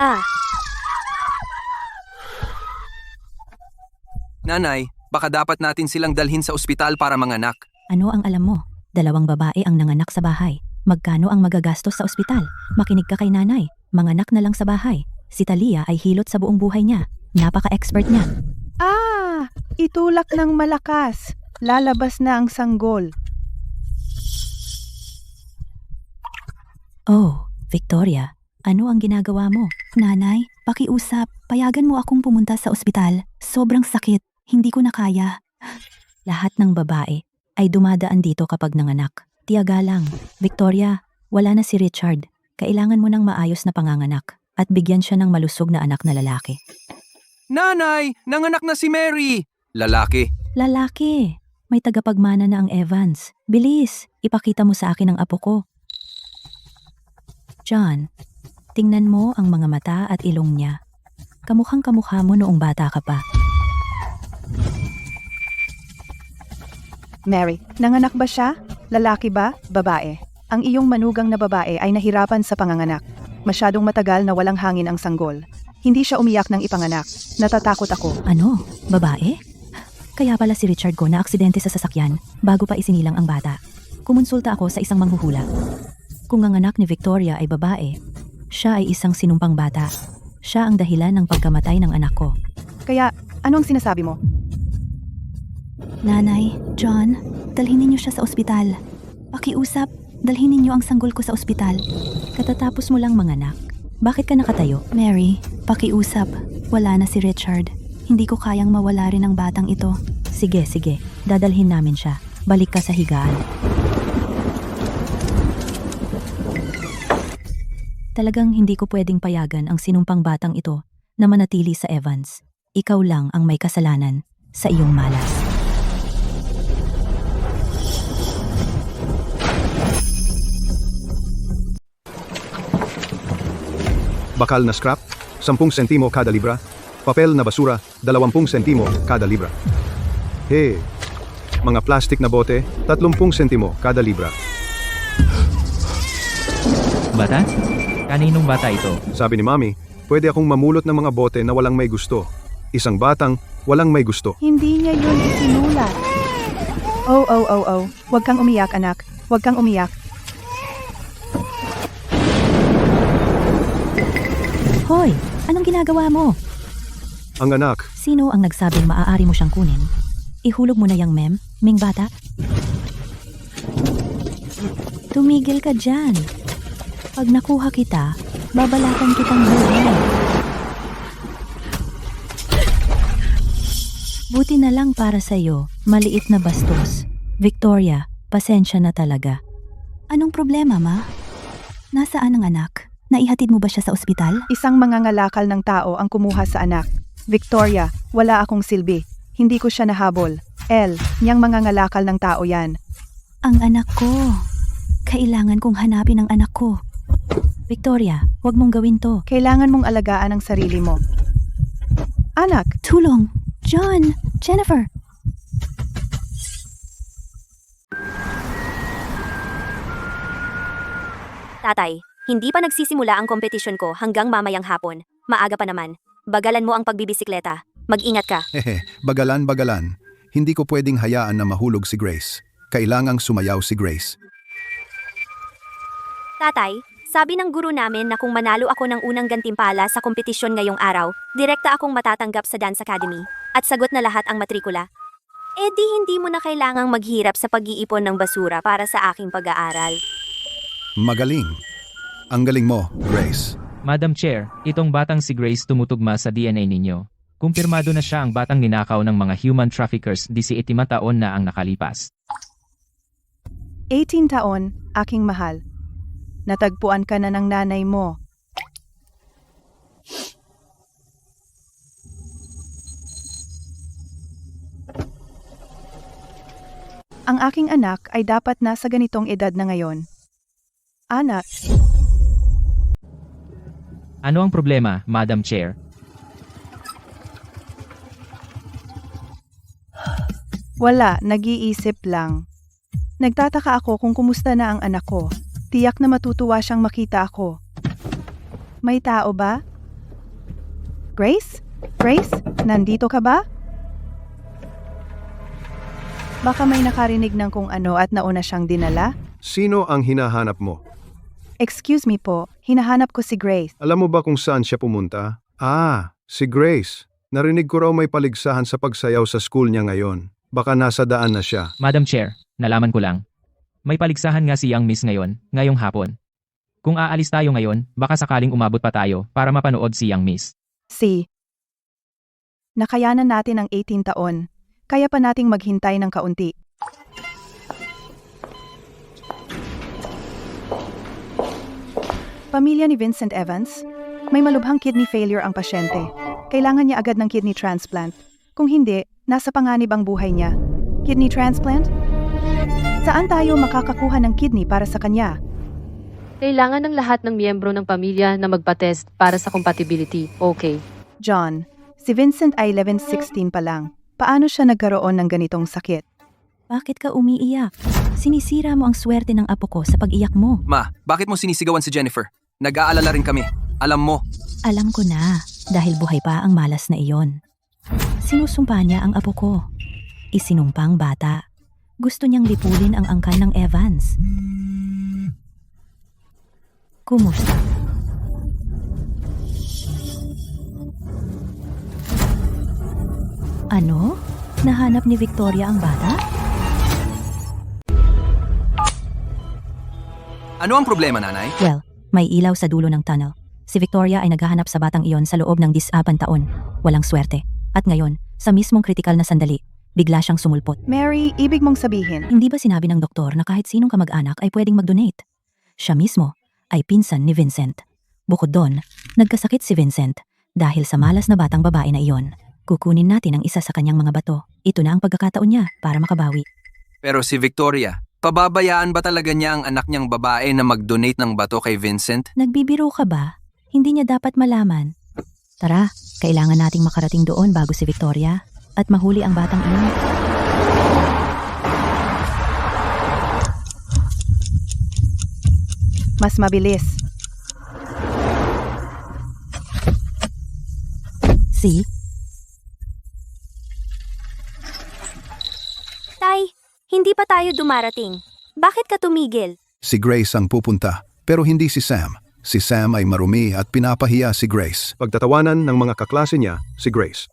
Ah, Nanay, baka dapat natin silang dalhin sa ospital para manganak. Ano ang alam mo? 2 babae ang nanganak sa bahay. Magkano ang magagastos sa ospital? Makinig ka kay nanay. Manganak na lang sa bahay. Si Talia ay hilot sa buong buhay niya. Napaka-expert niya. Itulak ng malakas. Lalabas na ang sanggol. Oh, Victoria, ano ang ginagawa mo? Nanay, pakiusap. Payagan mo akong pumunta sa ospital. Sobrang sakit. Hindi ko na kaya. Lahat ng babae ay dumadaan dito kapag nanganak. Tiyaga lang. Victoria, wala na si Richard. Kailangan mo ng maayos na panganganak at bigyan siya ng malusog na anak na lalaki. Nanay, nanganak na si Mary! Lalaki. Lalaki! May tagapagmana na ang Evans. Bilis, ipakita mo sa akin ang apo ko. John, tingnan mo ang mga mata at ilong niya. Kamukhang kamukha mo noong bata ka pa. Mary, nanganak ba siya? Lalaki ba? Babae. Ang iyong manugang na babae ay nahirapan sa panganganak. Masyadong matagal na walang hangin ang sanggol. Hindi siya umiyak ng ipanganak. Natatakot ako. Ano? Babae? Kaya pala si Richard ko na aksidente sa sasakyan bago pa isinilang ang bata. Kumonsulta ako sa isang manghuhula. Kung ang anak ni Victoria ay babae, siya ay isang sinumpang bata. Siya ang dahilan ng pagkamatay ng anak ko. Kaya, anong sinasabi mo? Nanay, John, dalhin ninyo siya sa ospital. Pakiusap, dalhin ninyo ang sanggol ko sa ospital. Katatapos mo lang manganak. Bakit ka nakatayo? Mary, pakiusap. Wala na si Richard. Hindi ko kayang mawala rin ang batang ito. Sige, dadalhin namin siya. Balik ka sa higaan. Talagang hindi ko pwedeng payagan ang sinumpang batang ito na manatili sa Evans. Ikaw lang ang may kasalanan sa iyong malas. Bakal na scrap, 10 sentimo kada libra. Papel na basura, 20 sentimo kada libra. Mga plastik na bote, 30 sentimo kada libra. Bata? Kaninong bata ito? Sabi ni Mami, pwede akong mamulot ng mga bote na walang may gusto. Isang batang walang may gusto. Hindi niya yun isinulat. Oh. Huwag kang umiyak, anak. Huwag kang umiyak. Hoy, anong ginagawa mo? Ang anak, Sino ang nagsabing maaari mo siyang kunin? Ihulog mo na yang Ming bata. Tumigil ka dyan. Pag nakuha kita, babalatan kitang buhay. Buti na lang para sa'yo, maliit na bastos. Victoria, pasensya na talaga. Anong problema, ma? Nasaan ang anak? Naihatid mo ba siya sa ospital? Isang mangangalakal ng tao ang kumuha sa anak. Victoria, wala akong silbi. Hindi ko siya nahabol. Niyang mangangalakal ng tao yan. Ang anak ko. Kailangan kong hanapin ang anak ko. Victoria, huwag mong gawin to. Kailangan mong alagaan ang sarili mo. Anak, Tulong! John! Jennifer! tatay, hindi pa nagsisimula ang kompetisyon ko hanggang mamayang hapon. Maaga pa naman. Bagalan mo ang pagbibisikleta. Mag-ingat ka. bagalan. Hindi ko pwedeng hayaan na mahulog si Grace. Kailangang sumayaw si Grace. Tatay, sabi ng guro namin na kung manalo ako ng unang gantimpala sa kompetisyon ngayong araw, direkta akong matatanggap sa Dance Academy. At sagot na lahat ang matrikula. Di hindi mo na kailangang maghirap sa pag-iipon ng basura para sa aking pag-aaral. Magaling. Ang galing mo, Grace. Madam Chair, itong batang si Grace tumutugma sa DNA ninyo. Kumpirmado na siya ang batang ninakaw ng mga human traffickers 18 taon na ang nakalipas. 18 taon, aking mahal. Natagpuan ka na ng nanay mo. Ang aking anak ay dapat nasa ganitong edad na ngayon. Anak, Ano ang problema, Madam Chair? wala, nag-iisip lang. Nagtataka ako kung kumusta na ang anak ko. Tiyak na matutuwa siyang makita ako. May tao ba? Grace? Grace? Nandito ka ba? Baka may nakarinig ng kung ano at nauna siyang dinala? Sino ang hinahanap mo? Excuse me po, hinahanap ko si Grace. Alam mo ba kung saan siya pumunta? Si Grace. Narinig ko raw may paligsahan sa pagsayaw sa school niya ngayon. Baka nasa daan na siya. Madam Chair, nalaman ko lang. May paligsahan nga si Young Miss ngayong hapon. Kung aalis tayo ngayon, baka sakaling umabot pa tayo para mapanood si Young Miss. Nakayanan natin ang 18 taon. Kaya pa nating maghintay ng kaunti. Pamilya ni Vincent Evans, may malubhang kidney failure ang pasyente. Kailangan niya agad ng kidney transplant. Kung hindi, nasa panganib ang buhay niya. Kidney transplant? Saan tayo makakakuha ng kidney para sa kanya? Kailangan ng lahat ng miyembro ng pamilya na magpa-test para sa compatibility. Okay. John, si Vincent ay 11-16 pa lang. Paano siya nagkaroon ng ganitong sakit? Bakit ka umiiyak? Sinisira mo ang swerte ng apo ko sa pag-iyak mo. Ma, bakit mo sinisigawan si Jennifer? Nag-aalala rin kami. Alam mo. Alam ko na, dahil buhay pa ang malas na iyon. Sinusumpa niya ang apo ko. Isinumpang bata. Gusto niyang lipulin ang angkan ng Evans. Kumusta? Ano? Nahanap ni Victoria ang bata? Ano ang problema, nanay? Well, may ilaw sa dulo ng tunnel. Si Victoria ay naghahanap sa batang iyon sa loob ng 10 taon. Walang swerte. At ngayon, sa mismong kritikal na sandali, bigla siyang sumulpot. Mary, ibig mong sabihin, Hindi ba sinabi ng doktor na kahit sinong kamag-anak ay pwedeng mag-donate? Siya mismo ay pinsan ni Vincent. Bukod doon, nagkasakit si Vincent dahil sa malas na batang babae na iyon. Kukunin natin ang isa sa kanyang mga bato. Ito na ang pagkakataon niya para makabawi. Pero si Victoria, pababayaan ba talaga niya ang anak niyang babae na mag-donate ng bato kay Vincent? Nagbibiro ka ba? Hindi niya dapat malaman. Tara, kailangan nating makarating doon bago si Victoria at mahuli ang batang iyon. mas mabilis. See? Tay, hindi pa tayo dumarating. Bakit ka tumigil? Si Grace ang pupunta, pero hindi si Sam. Si Sam ay marumi at pinapahiya si Grace. Pagtatawanan ng mga kaklase niya, si Grace.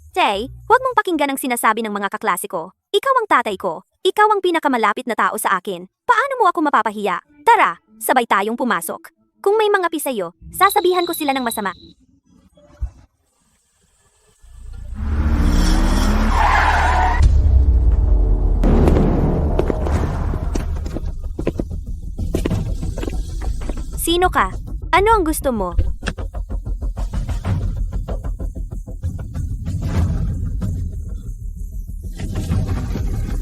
Tay, huwag mong pakinggan ang sinasabi ng mga kaklase ko. Ikaw ang tatay ko. Ikaw ang pinakamalapit na tao sa akin. Paano mo ako mapapahiya? Tara, sabay tayong pumasok. Kung may mga pisayo, sasabihan ko sila ng masama. Sino ka? Ano ang gusto mo?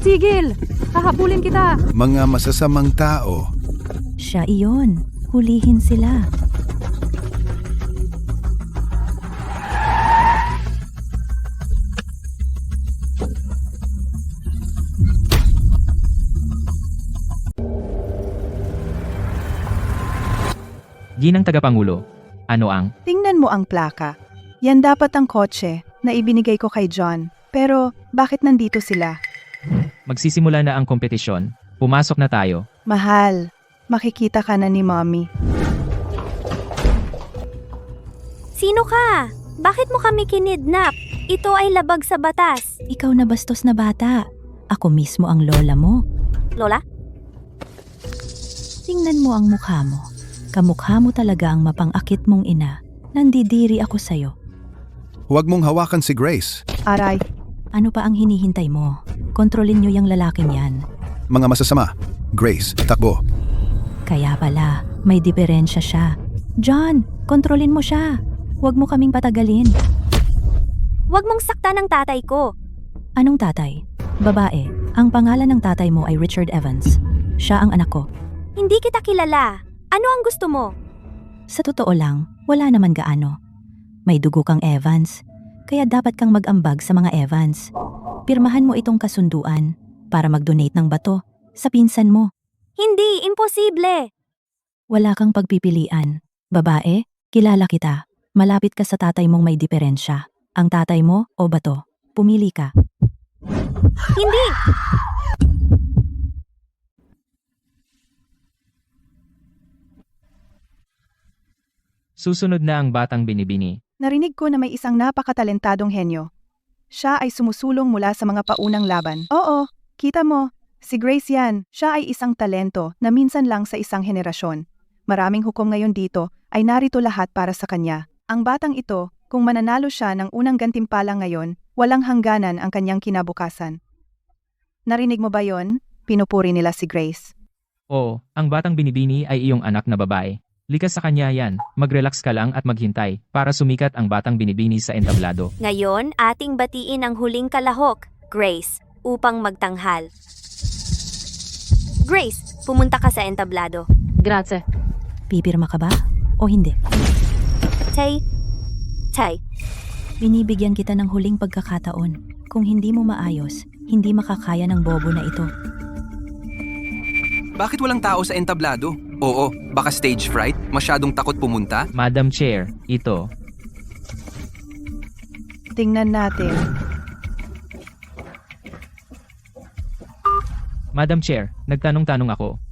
Tigil! Hahabulin kita! Mga masasamang tao. Siya iyon. Hulihin sila. Ginang Tagapangulo, ano ang? Tingnan mo ang plaka. Yan dapat ang kotse na ibinigay ko kay John. Pero bakit nandito sila? Magsisimula na ang kompetisyon. Pumasok na tayo. Mahal, makikita ka na ni Mommy. Sino ka? Bakit mo kami kinidnap? Ito ay labag sa batas. Ikaw na bastos na bata. Ako mismo ang lola mo. Lola? Tingnan mo ang mukha mo. Kamukha mo talaga ang mapang-akit mong ina. Nandidiri ako sa'yo. Huwag mong hawakan si Grace. Aray, Ano pa ang hinihintay mo? Kontrolin niyo yung lalaking yan. Mga masasama. Grace, takbo. Kaya pala, may diferensya siya. John, kontrolin mo siya. Huwag mo kaming patagalin. Huwag mong saktan ang tatay ko. Anong tatay? Babae. Ang pangalan ng tatay mo ay Richard Evans. Siya ang anak ko. Hindi kita kilala. Ano ang gusto mo? Sa totoo lang, wala naman gaano. May dugo kang Evans, kaya dapat kang mag-ambag sa mga Evans. Pirmahan mo itong kasunduan para mag-donate ng bato sa pinsan mo. Hindi, imposible. Wala kang pagpipilian. Babae, kilala kita. Malapit ka sa tatay mong may diferensya. Ang tatay mo o bato? Pumili ka. Hindi! Susunod na ang batang binibini. Narinig ko na may isang napakatalentadong henyo. Siya ay sumusulong mula sa mga paunang laban. Oo, kita mo, si Grace yan. Siya ay isang talento na minsan lang sa isang henerasyon. Maraming hukom ngayon dito ay narito lahat para sa kanya. Ang batang ito, kung mananalo siya ng unang gantimpala ngayon, walang hangganan ang kanyang kinabukasan. Narinig mo ba yon? Pinupuri nila si Grace. Oo, ang batang binibini ay iyong anak na babae. Likas sa kanya yan, mag-relax ka lang at maghintay para sumikat ang batang binibini sa entablado. Ngayon, ating batiin ang huling kalahok, Grace, upang magtanghal. Grace, pumunta ka sa entablado. Grazie. Pipirma ka ba? O hindi? Tay, Binibigyan kita ng huling pagkakataon. Kung hindi mo maayos, hindi makakaya ng bobo na ito. Bakit walang tao sa entablado? Oo, baka stage fright? Masyadong takot pumunta? Madam Chair, ito. Tingnan natin. Madam Chair, nagtanong-tanong ako.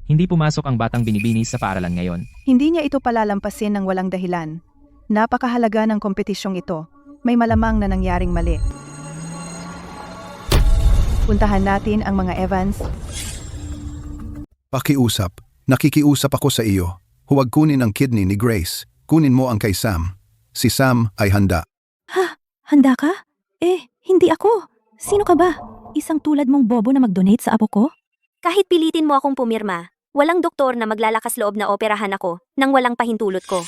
Hindi pumasok ang batang binibini sa paaralan ngayon. Hindi niya ito palalampasin ng walang dahilan. Napakahalaga ng kompetisyong ito. May malamang na nangyaring mali. Puntahan natin ang mga Evans. Pakiusap. Nakikiusap ako sa iyo. Huwag kunin ang kidney ni Grace. Kunin mo ang kay Sam. Si Sam ay handa. Handa ka? Hindi ako. Sino ka ba? Isang tulad mong bobo na mag-donate sa apo ko? kahit pilitin mo akong pumirma, walang doktor na maglalakas loob na operahan ako nang walang pahintulot ko.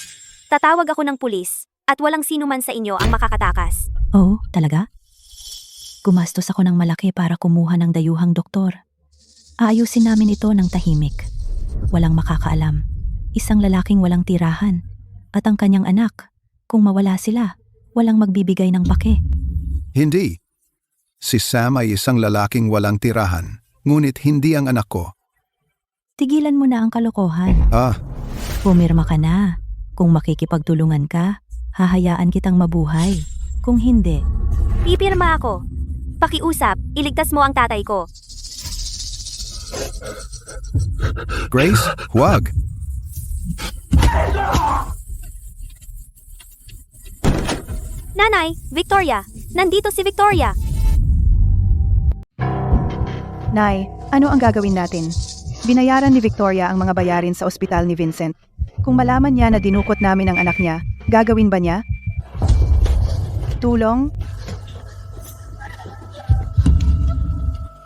Tatawag ako ng pulis at walang sino man sa inyo ang makakatakas. Oh, talaga? Gumastos ako ng malaki para kumuha ng dayuhang doktor. Aayusin namin ito ng tahimik. Walang makakaalam. Isang lalaking walang tirahan. At ang kanyang anak. Kung mawala sila, walang magbibigay ng pake. Hindi. Si Sam ay isang lalaking walang tirahan. Ngunit hindi ang anak ko. Tigilan mo na ang kalokohan. Pumirma ka na. Kung makikipagtulungan ka, hahayaan kitang mabuhay. Kung hindi, Pipirma ako. Pakiusap, iligtas mo ang tatay ko. Grace, huwag. Nanay, Victoria! Nandito si Victoria! Nay, ano ang gagawin natin? Binayaran ni Victoria ang mga bayarin sa ospital ni Vincent. Kung malaman niya na dinukot namin ang anak niya, gagawin ba niya? Tulong?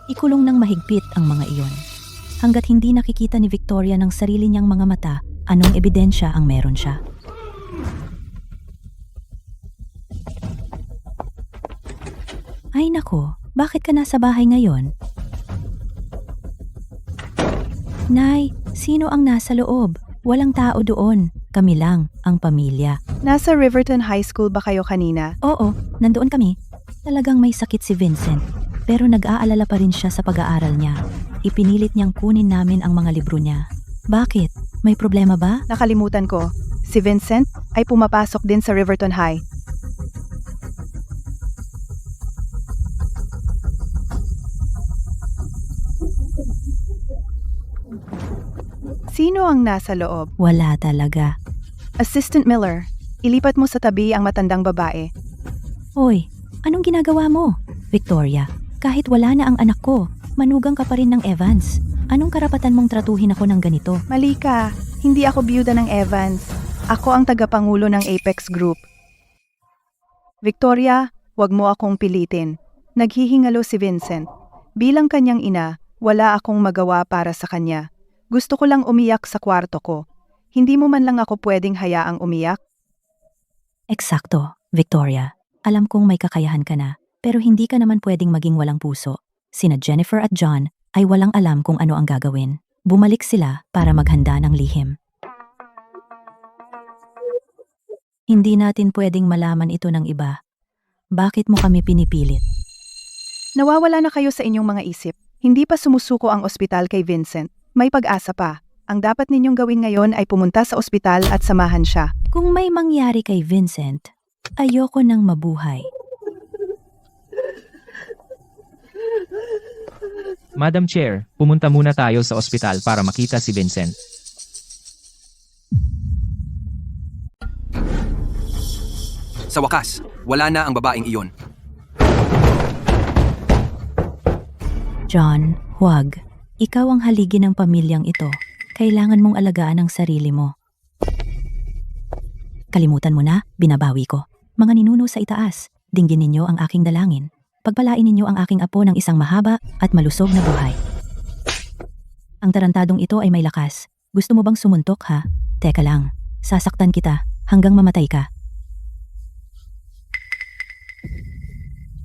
ikulong ng mahigpit ang mga iyon. Hanggat hindi nakikita ni Victoria ng sarili niyang mga mata, anong ebidensya ang meron siya? Ay nako, bakit ka nasa bahay ngayon? Nay, sino ang nasa loob? Walang tao doon. Kami lang, ang pamilya. Nasa Riverton High School ba kayo kanina? Oo, nandoon kami. Talagang may sakit si Vincent. Pero nag-aalala pa rin siya sa pag-aaral niya. Ipinilit niyang kunin namin ang mga libro niya. Bakit? May problema ba? Nakalimutan ko. Si Vincent ay pumapasok din sa Riverton High. Sino ang nasa loob? Wala talaga. Assistant Miller, ilipat mo sa tabi ang matandang babae. Hoy, anong ginagawa mo? Victoria, kahit wala na ang anak ko, manugang ka pa rin ng Evans. Anong karapatan mong tratuhin ako ng ganito? Mali ka, hindi ako biyuda ng Evans. Ako ang tagapangulo ng Apex Group. Victoria, wag mo akong pilitin. Naghihingalo si Vincent. Bilang kanyang ina, wala akong magawa para sa kanya. Gusto ko lang umiyak sa kwarto ko. Hindi mo man lang ako pwedeng hayaang umiyak? Eksakto, Victoria. Alam kong may kakayahan ka na, pero hindi ka naman pwedeng maging walang puso. Sina Jennifer at John ay walang alam kung ano ang gagawin. Bumalik sila para maghanda ng lihim. Hindi natin pwedeng malaman ito ng iba. Bakit mo kami pinipilit? Nawawala na kayo sa inyong mga isip. Hindi pa sumusuko ang ospital kay Vincent. May pag-asa pa. Ang dapat ninyong gawin ngayon ay pumunta sa ospital at samahan siya. Kung may mangyari kay Vincent, ayoko nang mabuhay. Madam Chair, pumunta muna tayo sa ospital para makita si Vincent. Sa wakas, wala na ang babaeng iyon. John, huwag. Ikaw ang haligi ng pamilyang ito. Kailangan mong alagaan ang sarili mo. Kalimutan mo na, binabawi ko. Mga ninuno sa itaas, dinggin ninyo ang aking dalangin. Pagpalain ninyo ang aking apo ng isang mahaba at malusog na buhay. Ang tarantadong ito ay may lakas. Gusto mo bang sumuntok, ha? Teka lang, sasaktan kita hanggang mamatay ka.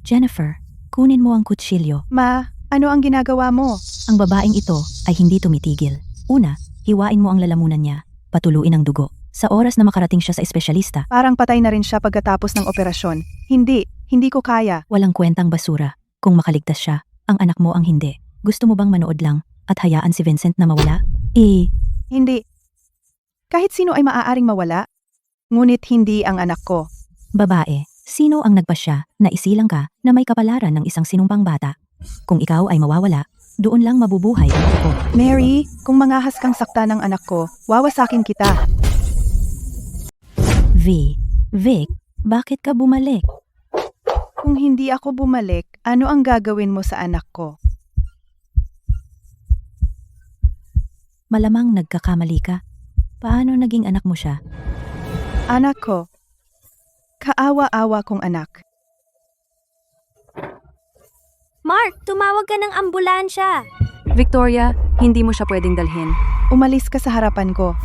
Jennifer, kunin mo ang kutsilyo. Ma, ano ang ginagawa mo? Ang babaeng ito ay hindi tumitigil. Una, hiwain mo ang lalamunan niya, patuluin ang dugo. Sa oras na makarating siya sa espesyalista, Parang patay na rin siya pagkatapos ng operasyon. Hindi ko kaya. walang kwentang basura. Kung makaligtas siya, ang anak mo ang hindi. Gusto mo bang manood lang at hayaan si Vincent na mawala? Hindi. Kahit sino ay maaaring mawala. Ngunit hindi ang anak ko. Babae, sino ang nagpasya na isilang ka na may kapalaran ng isang sinumpang bata? Kung ikaw ay mawawala, doon lang mabubuhay ang anak ko. Mary, kung mangahas kang sakta ng anak ko, wawasakin kita. Vic, bakit ka bumalik? Kung hindi ako bumalik, ano ang gagawin mo sa anak ko? Malamang nagkakamali ka. Paano naging anak mo siya? Anak ko. Kaawa-awa kong anak. Mark, tumawag ka ng ambulansya. Victoria, hindi mo siya pwedeng dalhin. Umalis ka sa harapan ko.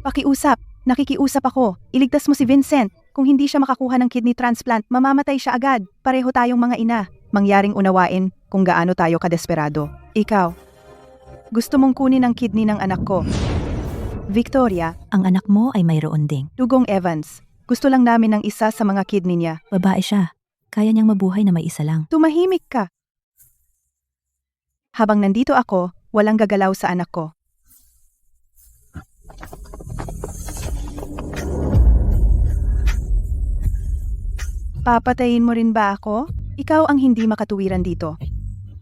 Pakiusap, nakikiusap ako. Iligtas mo si Vincent. Kung hindi siya makakuha ng kidney transplant, mamamatay siya agad. Pareho tayong mga ina. Mangyaring unawain kung gaano tayo kadesperado. Ikaw, gusto mong kunin ang kidney ng anak ko. Victoria, Ang anak mo ay mayroon ding. Dugong Evans. Gusto lang namin ng isa sa mga kidney niya. Babae siya. Kaya niyang mabuhay na may isa lang. Tumahimik ka. Habang nandito ako, walang gagalaw sa anak ko. Papatayin mo rin ba ako? Ikaw ang hindi makatuwiran dito.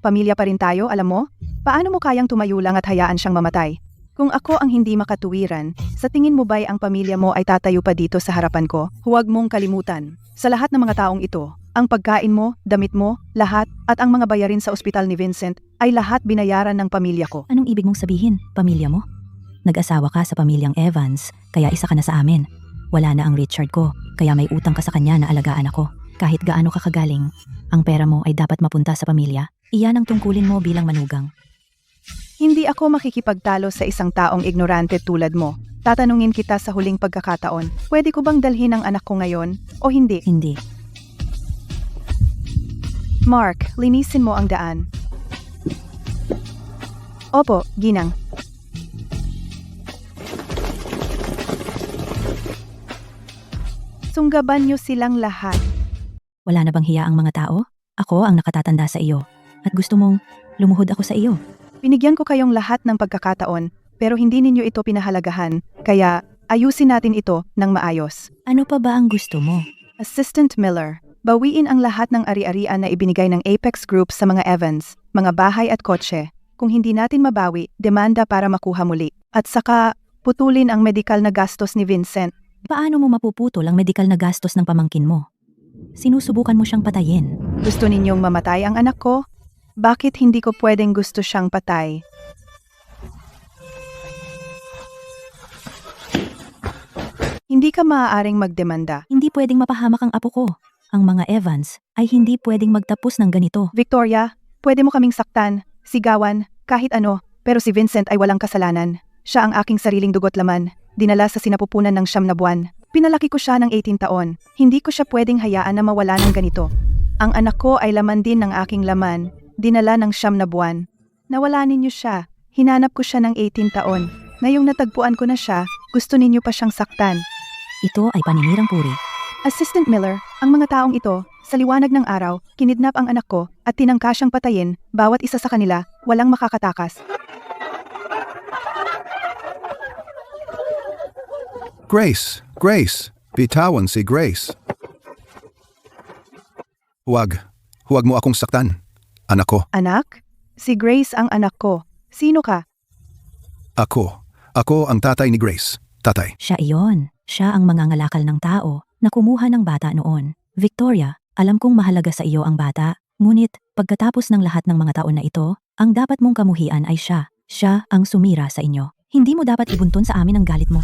Pamilya pa rin tayo, alam mo? Paano mo kayang tumayo lang at hayaan siyang mamatay? Kung ako ang hindi makatuwiran, sa tingin mo ba'y ang pamilya mo ay tatayo pa dito sa harapan ko? Huwag mong kalimutan. Sa lahat ng mga taong ito, ang pagkain mo, damit mo, lahat, at ang mga bayarin sa ospital ni Vincent ay lahat binayaran ng pamilya ko. Anong ibig mong sabihin, pamilya mo? Nag-asawa ka sa pamilyang Evans, kaya isa ka na sa amin. Wala na ang Richard ko, kaya may utang ka sa kanya na alagaan ako. Kahit gaano ka kagaling, ang pera mo ay dapat mapunta sa pamilya. Iyan ang tungkulin mo bilang manugang. Hindi ako makikipagtalo sa isang taong ignorante tulad mo. Tatanungin kita sa huling pagkakataon, pwede ko bang dalhin ang anak ko ngayon o hindi? Hindi. Mark, linisin mo ang daan. Opo, ginang. Sunggaban niyo silang lahat. Wala na bang hiya ang mga tao? Ako ang nakatatanda sa iyo. At gusto mong lumuhod ako sa iyo. Binigyan ko kayong lahat ng pagkakataon, pero hindi ninyo ito pinahalagahan, kaya ayusin natin ito ng maayos. Ano pa ba ang gusto mo? Assistant Miller, bawiin ang lahat ng ari-arian na ibinigay ng Apex Group sa mga Evans, mga bahay at kotse. Kung hindi natin mabawi, demanda para makuha muli. At saka, putulin ang medikal na gastos ni Vincent. Paano mo mapuputol ang medikal na gastos ng pamangkin mo? Sinusubukan mo siyang patayin. Gusto ninyong mamatay ang anak ko? Bakit hindi ko pwedeng gusto siyang patay? Hindi ka maaaring magdemanda. Hindi pwedeng mapahamak ang apo ko. Ang mga Evans ay hindi pwedeng magtapos ng ganito. Victoria, pwede mo kaming saktan, sigawan, kahit ano, pero si Vincent ay walang kasalanan. Siya ang aking sariling dugot laman, dinala sa sinapupunan ng 9 na buwan. Pinalaki ko siya ng 18 taon. Hindi ko siya pwedeng hayaan na mawala ng ganito. Ang anak ko ay laman din ng aking laman, dinala ng 9 na buwan. Nawala ninyo siya. Hinanap ko siya ng 18 taon. Ngayong natagpuan ko na siya, gusto ninyo pa siyang saktan. Ito ay paninirang puri. Assistant Miller, ang mga taong ito, sa liwanag ng araw, kinidnap ang anak ko at tinangka siyang patayin, bawat isa sa kanila, walang makakatakas. Grace, bitawan si Grace. Huwag mo akong saktan. Anak ko, Anak? Si Grace ang anak ko. Sino ka? ako ang tatay ni Grace. Tatay. Siya iyon. Siya ang mangangalakal ng tao na kumuha ng bata noon. Victoria, alam kong mahalaga sa iyo ang bata. Ngunit, pagkatapos ng lahat ng mga taon na ito, ang dapat mong kamuhian ay siya. Siya ang sumira sa inyo. Hindi mo dapat ibuntun sa amin ang galit mo.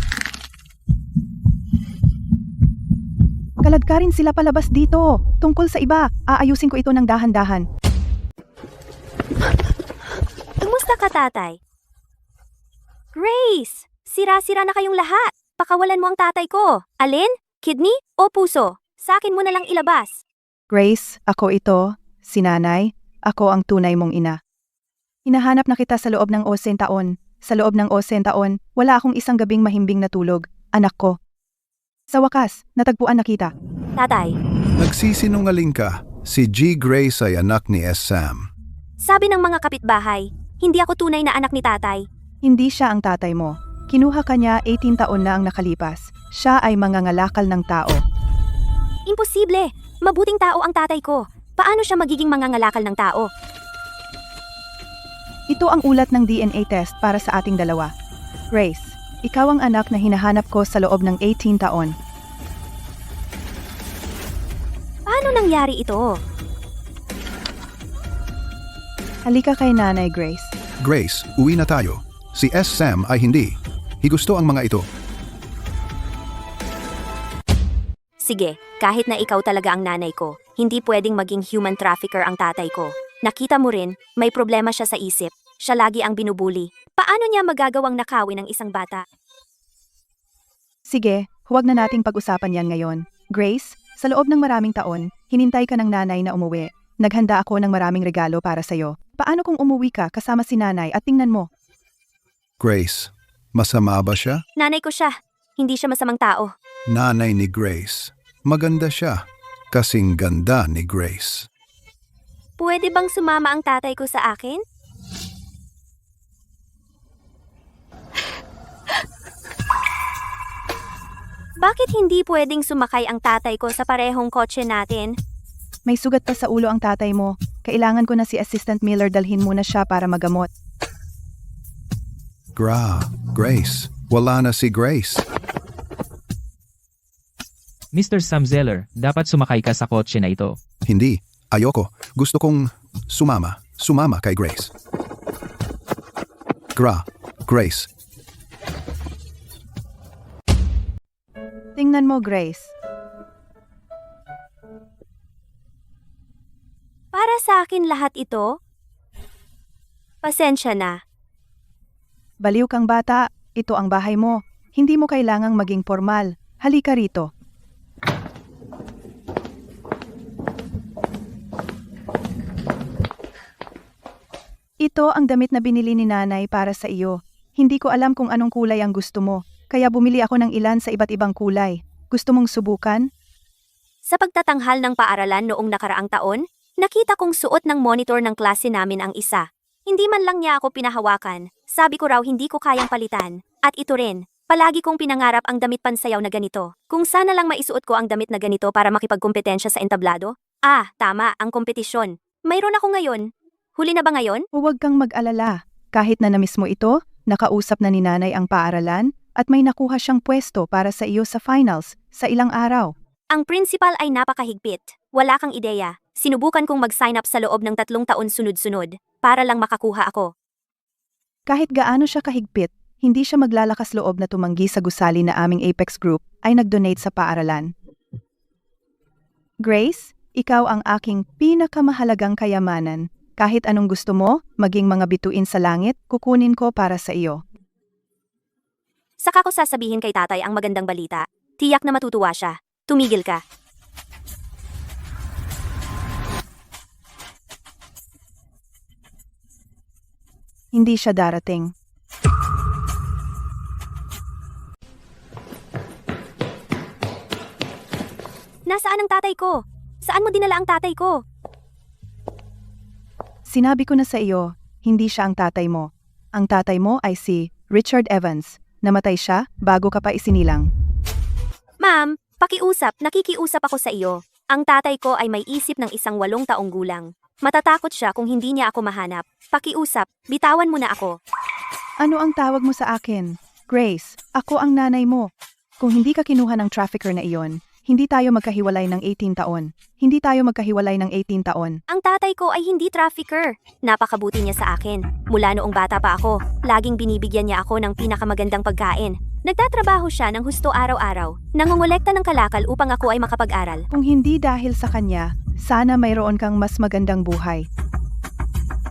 Kaladkarin sila palabas dito. Tungkol sa iba, aayusin ko ito ng dahan-dahan. Kumusta ka, tatay? Grace! Sira-sira na kayong lahat. Pakawalan mo ang tatay ko. Alin? Kidney o puso? Sa akin mo na lang ilabas. Grace, ako ito, si nanay, ako ang tunay mong ina. Hinahanap na kita sa loob ng 11 taon. Sa loob ng 11 taon, wala akong isang gabing mahimbing na tulog. Anak ko. Sa wakas, natagpuan na kita. Tatay, Nagsisinungaling ka. Si G. Grace ay anak ni S. Sam. sabi ng mga kapitbahay, hindi ako tunay na anak ni tatay. Hindi siya ang tatay mo. Kinuha ka niya 18 taon na ang nakalipas. Siya ay mangangalakal ng tao. Imposible! Mabuting tao ang tatay ko. Paano siya magiging mangangalakal ng tao? Ito ang ulat ng DNA test para sa ating dalawa. Grace, ikaw ang anak na hinahanap ko sa loob ng 18 taon. Paano nangyari ito? Halika kay Nanay Grace. Grace, uwi na tayo. Si S. Sam ay hindi. Higusto ang mga ito. Sige, kahit na ikaw talaga ang nanay ko, hindi pwedeng maging human trafficker ang tatay ko. Nakita mo rin, may problema siya sa isip. Siya lagi ang binubuli. Paano niya magagawang nakawin ng isang bata? Sige, huwag na nating pag-usapan yan ngayon. Grace, sa loob ng maraming taon, hinintay ka ng nanay na umuwi. Naghanda ako ng maraming regalo para sa'yo. Paano kung umuwi ka kasama si nanay at tingnan mo? Grace, masama ba siya? Nanay ko siya. Hindi siya masamang tao. Nanay ni Grace. Maganda siya. Kasing ganda ni Grace. Pwede bang sumama ang tatay ko sa akin? Bakit hindi pwedeng sumakay ang tatay ko sa parehong kotse natin? May sugat pa sa ulo ang tatay mo. Kailangan ko na si Assistant Miller dalhin muna siya para magamot. Grace. Wala na si Grace. Mr. Sam Zeller, dapat sumakay ka sa kotse na ito. Hindi. Ayoko. Gusto kong sumama. Sumama kay Grace. Grace. Tingnan mo, Grace. Para sa akin lahat ito? Pasensya na. Baliw kang bata. Ito ang bahay mo. Hindi mo kailangang maging formal. Halika rito. Ito ang damit na binili ni nanay para sa iyo. Hindi ko alam kung anong kulay ang gusto mo, kaya bumili ako ng ilan sa iba't ibang kulay. Gusto mong subukan? Sa pagtatanghal ng paaralan noong nakaraang taon, nakita kong suot ng monitor ng klase namin ang isa. Hindi man lang niya ako pinahawakan. Sabi ko raw hindi ko kayang palitan. At ito rin, palagi kong pinangarap ang damit pansayaw na ganito. Kung sana lang maisuot ko ang damit na ganito para makipagkompetensya sa entablado. Tama, ang kompetisyon. Mayroon ako ngayon. Huli na ba ngayon? Huwag kang mag-alala. Kahit na namiss mo ito, nakausap na ni nanay ang paaralan at may nakuha siyang pwesto para sa iyo sa finals sa ilang araw. Ang principal ay napakahigpit. Wala kang ideya. Sinubukan kong mag-sign up sa loob ng 3 taon sunod-sunod para lang makakuha ako. Kahit gaano siya kahigpit, hindi siya maglalakas loob na tumanggi sa gusali na aming Apex Group ay nag-donate sa paaralan. Grace, ikaw ang aking pinakamahalagang kayamanan. Kahit anong gusto mo, maging mga bituin sa langit, kukunin ko para sa iyo. Saka ko sasabihin kay tatay ang magandang balita. Tiyak na matutuwa siya. Tumigil ka. Hindi siya darating. Nasaan ang tatay ko? Saan mo dinala ang tatay ko? Sinabi ko na sa iyo, hindi siya ang tatay mo. Ang tatay mo ay si Richard Evans. Namatay siya bago ka pa isinilang. Ma'am, pakiusap, nakikiusap ako sa iyo. Ang tatay ko ay may isip ng isang 8 taong gulang. Matatakot siya kung hindi niya ako mahanap. Pakiusap, bitawan mo na ako. Ano ang tawag mo sa akin? Grace, ako ang nanay mo. Kung hindi ka kinuha ng trafficker na iyon, hindi tayo magkahiwalay ng 18 taon. Hindi tayo magkahiwalay ng 18 taon. Ang tatay ko ay hindi trafficker. Napakabuti niya sa akin. Mula noong bata pa ako, laging binibigyan niya ako ng pinakamagandang pagkain. Nagtatrabaho siya ng husto araw-araw. Nangongolekta ng kalakal upang ako ay makapag-aral. Kung hindi dahil sa kanya, sana mayroon kang mas magandang buhay.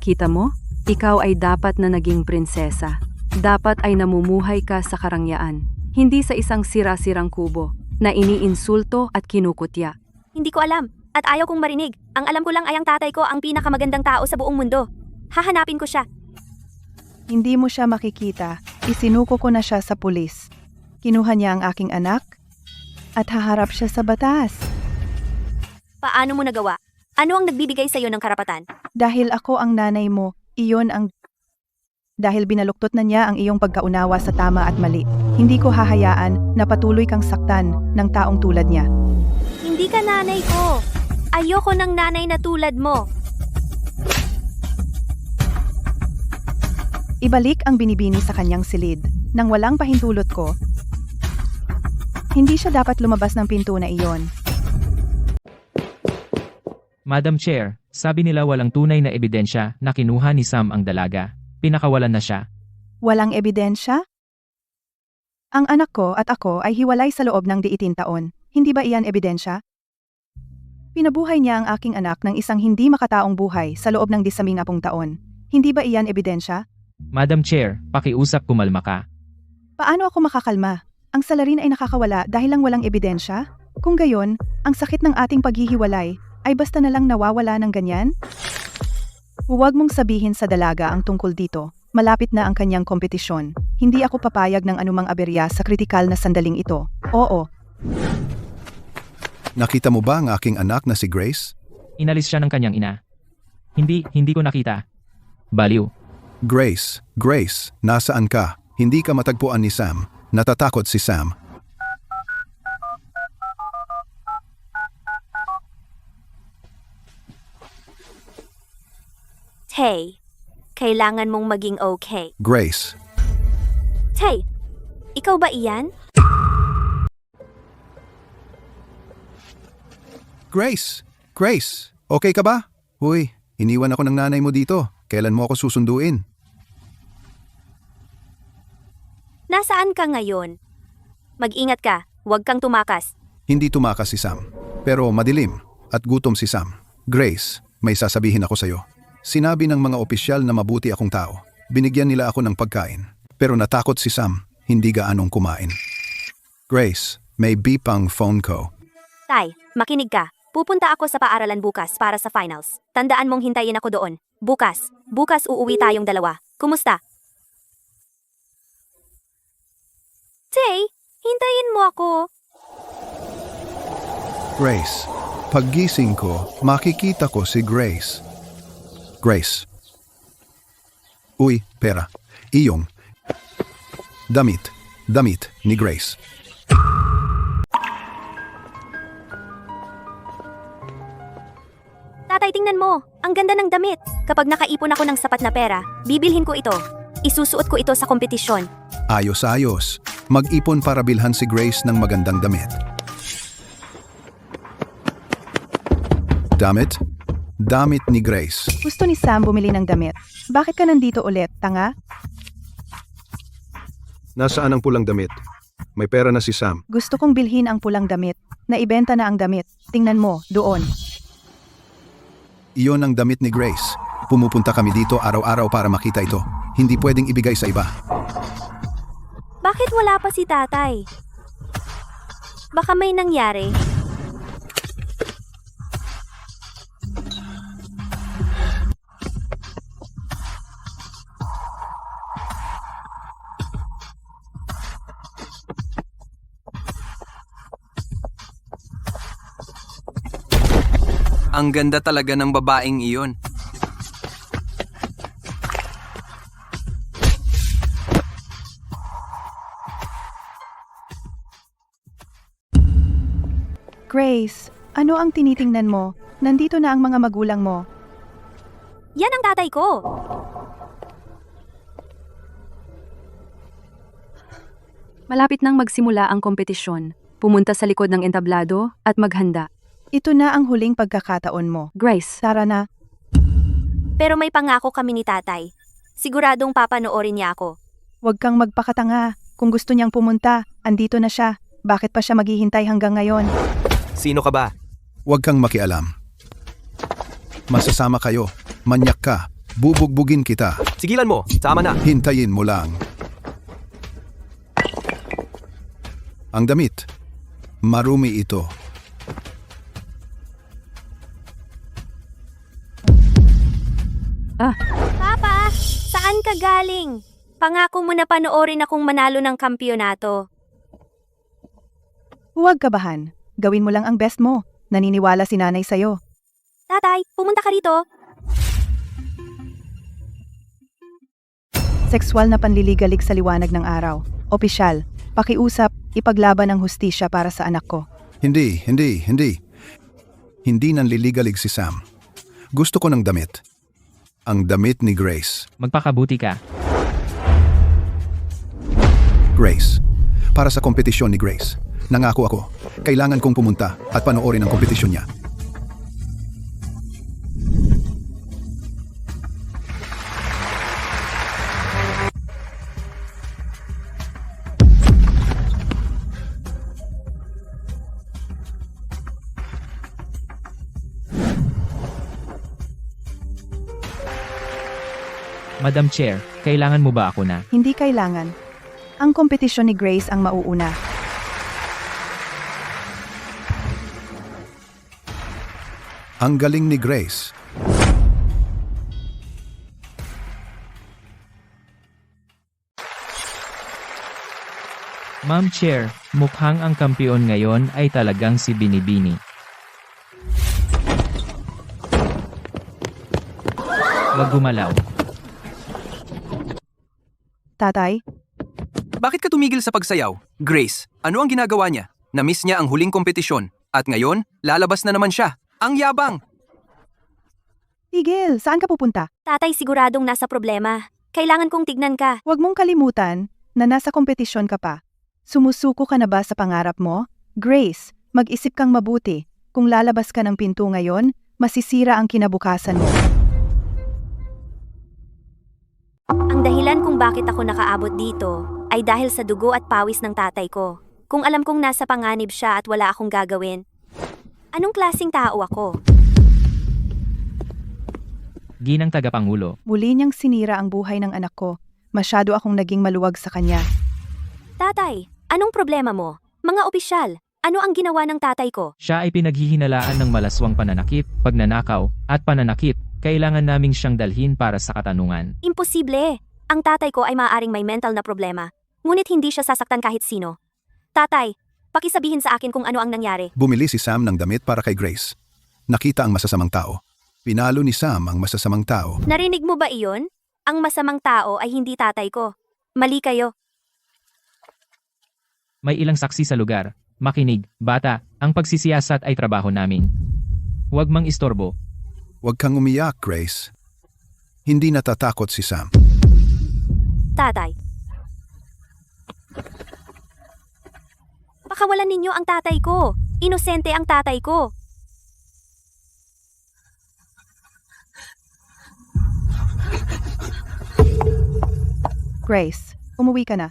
Kita mo? Ikaw ay dapat na naging prinsesa. Dapat ay namumuhay ka sa karangyaan. Hindi sa isang sira-sirang kubo na iniinsulto at kinukutya. Hindi ko alam, at ayaw kong marinig. Ang alam ko lang ay ang tatay ko ang pinakamagandang tao sa buong mundo. Hahanapin ko siya. Hindi mo siya makikita. Isinuko ko na siya sa pulis. Kinuha niya ang aking anak at haharap siya sa batas. Paano mo nagawa? Ano ang nagbibigay sa iyo ng karapatan? Dahil ako ang nanay mo, iyon ang... Dahil binaluktot na niya ang iyong pagkaunawa sa tama at mali. Hindi ko hahayaan na patuloy kang saktan ng taong tulad niya. Hindi ka nanay ko. Ayoko ng nanay na tulad mo. Ibalik ang binibini sa kanyang silid. Nang walang pahintulot ko, hindi siya dapat lumabas ng pinto na iyon. Madam Chair, sabi nila walang tunay na ebidensya na kinuha ni Sam ang dalaga. Pinakawalan na siya. Walang ebidensya? Ang anak ko at ako ay hiwalay sa loob ng 18 taon. Hindi ba iyan ebidensya? Pinabuhay niya ang aking anak ng isang hindi makataong buhay sa loob ng 10 taon. Hindi ba iyan ebidensya? Madam Chair, pakiusap kumalma ka. Paano ako makakalma? Ang salarin ay nakakawala dahil lang walang ebidensya? Kung gayon, ang sakit ng ating paghihiwalay ay basta na lang nawawala ng ganyan? Huwag mong sabihin sa dalaga ang tungkol dito. Malapit na ang kanyang kompetisyon. Hindi ako papayag ng anumang aberya sa kritikal na sandaling ito. Oo. Nakita mo ba ang aking anak na si Grace? Inalis siya ng kanyang ina. Hindi ko nakita. Baliw. Grace, nasaan ka? Hindi ka matagpuan ni Sam. Natatakot si Sam. Tay, kailangan mong maging okay. Grace, Tay, ikaw ba iyan? Grace, okay ka ba? Uy, iniwan ako ng nanay mo dito. Kailan mo ako susunduin? Nasaan ka ngayon? Mag-ingat ka, huwag kang tumakas. Hindi tumakas si Sam. Pero madilim at gutom si Sam. Grace, may sasabihin ako sa'yo. Sinabi ng mga opisyal na mabuti akong tao. Binigyan nila ako ng pagkain. Pero natakot si Sam, hindi gaanong kumain. Grace, may beep ang phone ko. Tay, makinig ka. Pupunta ako sa paaralan bukas para sa finals. Tandaan mong hintayin ako doon. Bukas uuwi tayong dalawa. Kumusta? Tay, hintayin mo ako. Grace, paggising ko, makikita ko si Grace. Grace. Uy, pera. Iyong. Damit ni Grace. Tatay, tingnan mo. Ang ganda ng damit. Kapag nakaipon ako ng sapat na pera, bibilhin ko ito. Isusuot ko ito sa kompetisyon. Ayos. Mag-ipon para bilhan si Grace ng magandang damit. Damit ni Grace. Gusto ni Sam bumili ng damit. Bakit ka nandito ulit, tanga? Nasaan ang pulang damit? May pera na si Sam. Gusto kong bilhin ang pulang damit. Naibenta na ang damit. Tingnan mo, doon. Iyon ang damit ni Grace. Pumupunta kami dito araw-araw para makita ito. Hindi pwedeng ibigay sa iba. Bakit wala pa si tatay? Baka may nangyari. Ang ganda talaga ng babaeng iyon. Grace, ano ang tinitingnan mo? Nandito na ang mga magulang mo. Yan ang tatay ko! Malapit nang magsimula ang kompetisyon. Pumunta sa likod ng entablado at maghanda. Ito na ang huling pagkakataon mo. Grace, Tara na. Pero may pangako kami ni tatay. Siguradong papanoorin niya ako. Huwag kang magpakatanga. Kung gusto niyang pumunta, andito na siya. Bakit pa siya maghihintay hanggang ngayon? Sino ka ba? Huwag kang makialam. Masasama kayo. Manyak ka. Bubugbugin kita. Sigilan mo, sama na. Hintayin mo lang. Ang damit. Marumi ito. Papa, saan ka galing? Pangako mo na panoorin akong manalo ng kampyonato. Huwag kabahan. Gawin mo lang ang best mo. Naniniwala si nanay sa'yo. Tatay, pumunta ka rito. Sexual na panliligalig sa liwanag ng araw. Opisyal, pakiusap, ipaglaban ang hustisya para sa anak ko. Hindi. Hindi nanliligalig si Sam. Gusto ko ng damit. Ang damit ni Grace. Magpakabuti ka. Grace. Para sa kompetisyon ni Grace. Nangako ako. Kailangan kong pumunta at panoorin ang kompetisyon niya. Madam Chair, kailangan mo ba ako na? Hindi kailangan. Ang kompetisyon ni Grace ang mauuna. Ang galing ni Grace. Ma'am Chair, mukhang ang kampiyon ngayon ay talagang si Binibini. Huwag gumalaw. Tatay, Bakit ka tumigil sa pagsayaw? Grace, ano ang ginagawa niya? Na-miss niya ang huling kompetisyon. At ngayon, lalabas na naman siya. Ang yabang! tigil, saan ka pupunta? Tatay, siguradong nasa problema. Kailangan kong tignan ka. Huwag mong kalimutan na nasa kompetisyon ka pa. Sumusuko ka na ba sa pangarap mo? Grace, mag-isip kang mabuti. Kung lalabas ka ng pinto ngayon, masisira ang kinabukasan mo. Ang dahilan kung bakit ako nakaabot dito ay dahil sa dugo at pawis ng tatay ko. Kung alam kong nasa panganib siya at wala akong gagawin, anong klaseng tao ako? Ginang tagapangulo. Muli niyang sinira ang buhay ng anak ko. Masyado akong naging maluwag sa kanya. Tatay, anong problema mo? Mga opisyal, ano ang ginawa ng tatay ko? Siya ay pinaghihinalaan ng malaswang pananakit, pagnanakaw, at pananakit. Kailangan naming siyang dalhin para sa katanungan. Imposible! Ang tatay ko ay maaaring may mental na problema. Ngunit hindi siya sasaktan kahit sino. Tatay, pakisabihin sa akin kung ano ang nangyari. Bumili si Sam ng damit para kay Grace. Nakita ang masasamang tao. Pinalo ni Sam ang masasamang tao. Narinig mo ba iyon? Ang masamang tao ay hindi tatay ko. Mali kayo. May ilang saksi sa lugar. Makinig, bata, ang pagsisiyasat ay trabaho namin. Huwag mang istorbo. Huwag kang umiyak, Grace. Hindi natatakot si Sam. Tatay. Pakawalan ninyo ang tatay ko. Inosente ang tatay ko. Grace, umuwi ka na.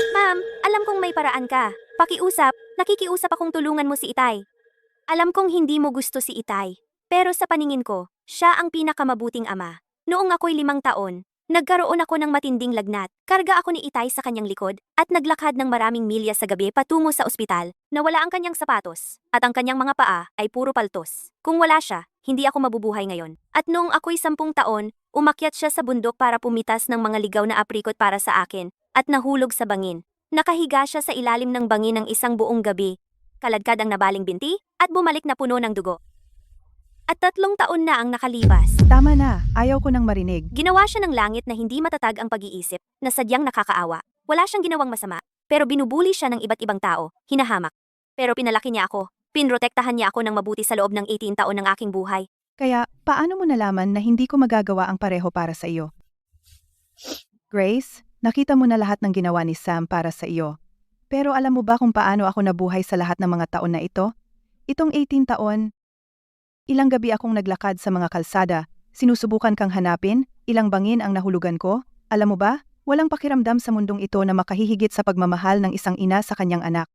Ma'am, alam kong may paraan ka. Pakiusap, nakikiusap akong tulungan mo si Itay. Alam kong hindi mo gusto si Itay. Pero sa paningin ko, siya ang pinakamabuting ama. Noong ako'y 5 taon, nagkaroon ako ng matinding lagnat. Karga ako ni Itay sa kanyang likod at naglakad ng maraming milya sa gabi patungo sa ospital. Nawala ang kanyang sapatos at ang kanyang mga paa ay puro paltos. Kung wala siya, hindi ako mabubuhay ngayon. At noong ako'y 10 taon, umakyat siya sa bundok para pumitas ng mga ligaw na aprikot para sa akin at nahulog sa bangin. Nakahiga siya sa ilalim ng bangin ng isang buong gabi. Kaladkad ang nabaling binti at bumalik na puno ng dugo. At 3 taon na ang nakalipas. Tama na, ayaw ko nang marinig. Ginawa siya ng langit na hindi matatag ang pag-iisip, na sadyang nakakaawa. Wala siyang ginawang masama, pero binubuli siya ng iba't ibang tao, hinahamak. Pero pinalaki niya ako, pinrotektahan niya ako ng mabuti sa loob ng 18 taon ng aking buhay. Kaya, paano mo nalaman na hindi ko magagawa ang pareho para sa iyo? Grace, nakita mo na lahat ng ginawa ni Sam para sa iyo. Pero alam mo ba kung paano ako nabuhay sa lahat ng mga taon na ito? Itong 18 taon, ilang gabi akong naglakad sa mga kalsada, sinusubukan kang hanapin, ilang bangin ang nahulugan ko. Alam mo ba, walang pakiramdam sa mundong ito na makahihigit sa pagmamahal ng isang ina sa kanyang anak.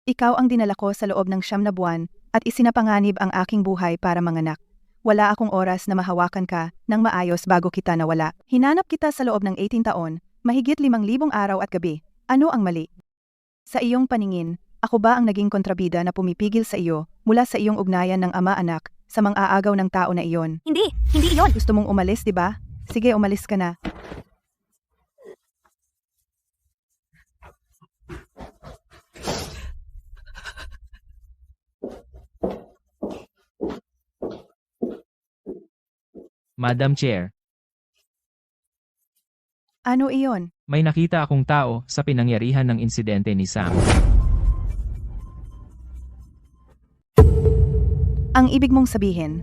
Ikaw ang dinala ko sa loob ng 9 na buwan at isinapanganib ang aking buhay para manganak. Wala akong oras na mahawakan ka ng maayos bago kita nawala. Hinanap kita sa loob ng 18 taon, mahigit 5,000 araw at gabi. Ano ang mali? Sa iyong paningin, ako ba ang naging kontrabida na pumipigil sa iyo mula sa iyong ugnayan ng ama-anak sa mang-aagaw ng tao na iyon? Hindi iyon. Gusto mong umalis, di ba? Sige, umalis ka na. Madam Chair, Ano iyon? may nakita akong tao sa pinangyarihan ng insidente ni Sam. Ang ibig mong sabihin,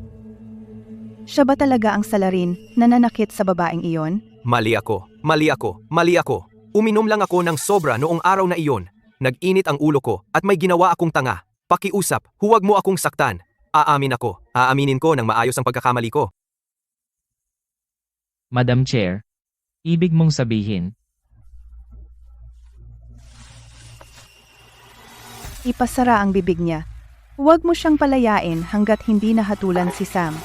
siya ba talaga ang salarin na nanakit sa babaeng iyon? Mali ako, mali ako, mali ako. Uminom lang ako ng sobra noong araw na iyon. Nag-init ang ulo ko at may ginawa akong tanga. Pakiusap, huwag mo akong saktan. Aamin ako, aaminin ko ng maayos ang pagkakamali ko. Madam Chair, ibig mong sabihin, Ipasara ang bibig niya. Huwag mo siyang palayain hanggat hindi nahatulan si Sam.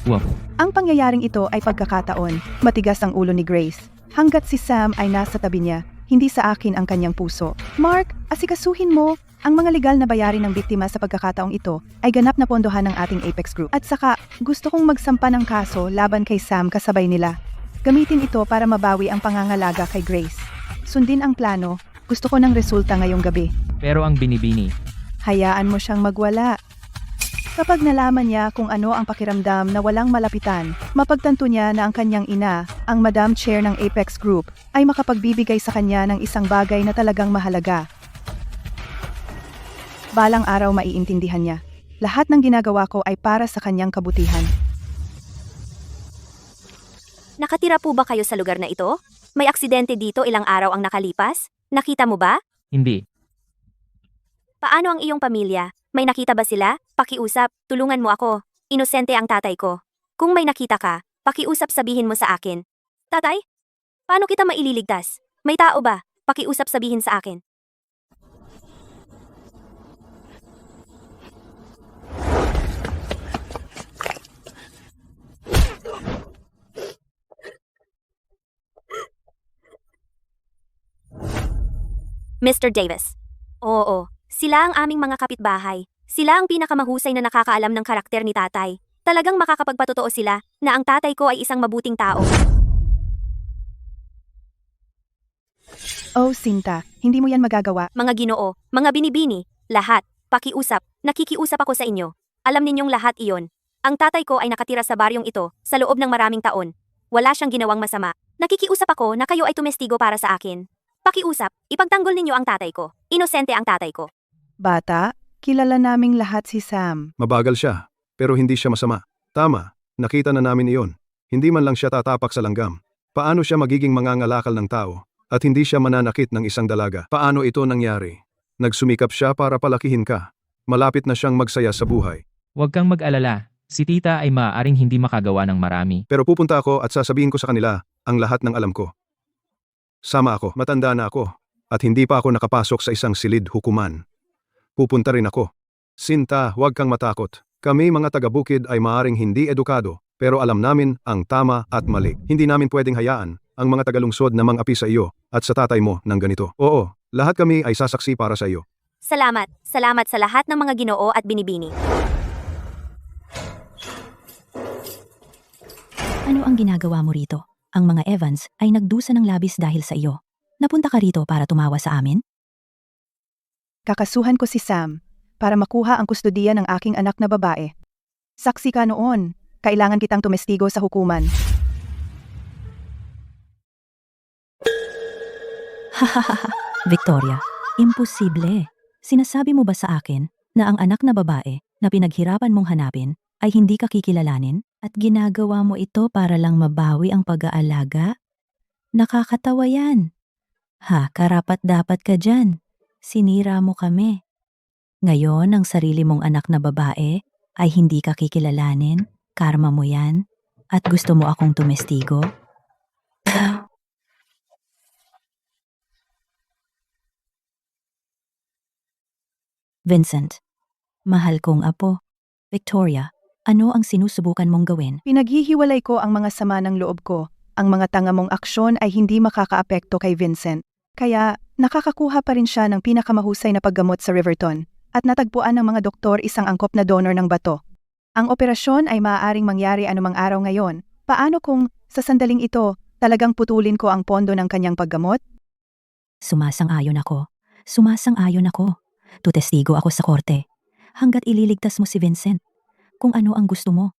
wow, Ang pangyayaring ito ay pagkakataon, matigas ang ulo ni Grace. Hanggat si Sam ay nasa tabi niya, hindi sa akin ang kanyang puso. Mark, asikasuhin mo. Ang mga legal na bayarin ng biktima sa pagkakataong ito ay ganap na pondohan ng ating Apex Group. At saka, gusto kong magsampa ng kaso laban kay Sam kasabay nila. Gamitin ito para mabawi ang pangangalaga kay Grace. Sundin ang plano, gusto ko ng resulta ngayong gabi. pero ang binibini, Hayaan mo siyang magwala. Kapag nalaman niya kung ano ang pakiramdam na walang malapitan, mapagtanto niya na ang kanyang ina, ang Madam Chair ng Apex Group, ay makapagbibigay sa kanya ng isang bagay na talagang mahalaga. Balang araw maiintindihan niya. Lahat ng ginagawa ko ay para sa kanyang kabutihan. Nakatira po ba kayo sa lugar na ito? May aksidente dito ilang araw ang nakalipas? Nakita mo ba? hindi. Paano ang iyong pamilya? May nakita ba sila? Pakiusap, tulungan mo ako. Inosente ang tatay ko. Kung may nakita ka, pakiusap sabihin mo sa akin. Tatay? Paano kita maililigtas? May tao ba? Pakiusap sabihin sa akin. Mr. Davis. Oo, sila ang aming mga kapitbahay. Sila ang pinakamahusay na nakakaalam ng karakter ni tatay. Talagang makakapagpatotoo sila na ang tatay ko ay isang mabuting tao. Oh, Sinta, hindi mo yan magagawa. Mga ginoo, mga binibini, lahat, pakiusap, nakikiusap ako sa inyo. Alam ninyong lahat iyon. Ang tatay ko ay nakatira sa baryong ito sa loob ng maraming taon. Wala siyang ginawang masama. Nakikiusap ako na kayo ay tumestigo para sa akin. Pakiusap, ipagtanggol ninyo ang tatay ko. Inosente ang tatay ko. Bata, kilala naming lahat si Sam. Mabagal siya, pero hindi siya masama. Tama, nakita na namin iyon. Hindi man lang siya tatapak sa langgam. Paano siya magiging mangangalakal ng tao at hindi siya mananakit ng isang dalaga? Paano ito nangyari? Nagsumikap siya para palakihin ka. Malapit na siyang magsaya sa buhay. Huwag kang mag-alala, si tita ay maaaring hindi makagawa ng marami. Pero pupunta ako at sasabihin ko sa kanila ang lahat ng alam ko. Sama ako, matanda na ako, at hindi pa ako nakapasok sa isang silid hukuman. Pupunta rin ako. Sinta, huwag kang matakot. Kami mga taga-bukid ay maaring hindi edukado, pero alam namin ang tama at mali. Hindi namin pwedeng hayaan ang mga tagalungsod na mang-api sa iyo at sa tatay mo ng ganito. Oo, lahat kami ay sasaksi para sa iyo. Salamat, salamat sa lahat ng mga ginoo at binibini. Ano ang ginagawa mo rito? Ang mga Evans ay nagdusa ng labis dahil sa iyo. Napunta ka rito para tumawa sa amin? Kakasuhan ko si Sam para makuha ang kustudiya ng aking anak na babae. Saksi ka noon. Kailangan kitang tumestigo sa hukuman. Hahaha, Victoria, imposible. Sinasabi mo ba sa akin na ang anak na babae na pinaghirapan mong hanapin ay hindi ka kikilalanin at ginagawa mo ito para lang mabawi ang pag-aalaga? Nakakatawa yan. Ha, karapat-dapat ka dyan. Sinira mo kami. Ngayon, ang sarili mong anak na babae ay hindi ka kikilalanin, karma mo yan, at gusto mo akong tumestigo? Vincent, mahal kong apo. Victoria, ano ang sinusubukan mong gawin? Pinaghihiwalay ko ang mga sama ng loob ko. Ang mga tanga mong aksyon ay hindi makakaapekto kay Vincent. Kaya nakakakuha pa rin siya ng pinakamahusay na paggamot sa Riverton at natagpuan ng mga doktor isang angkop na donor ng bato. Ang operasyon ay maaaring mangyari anumang araw ngayon. Paano kung sa sandaling ito talagang putulin ko ang pondo ng kanyang paggamot? Sumasang-ayon ako. Sumasang-ayon ako. Tutestigo ako sa korte. Hanggat ililigtas mo si Vincent. Kung ano ang gusto mo.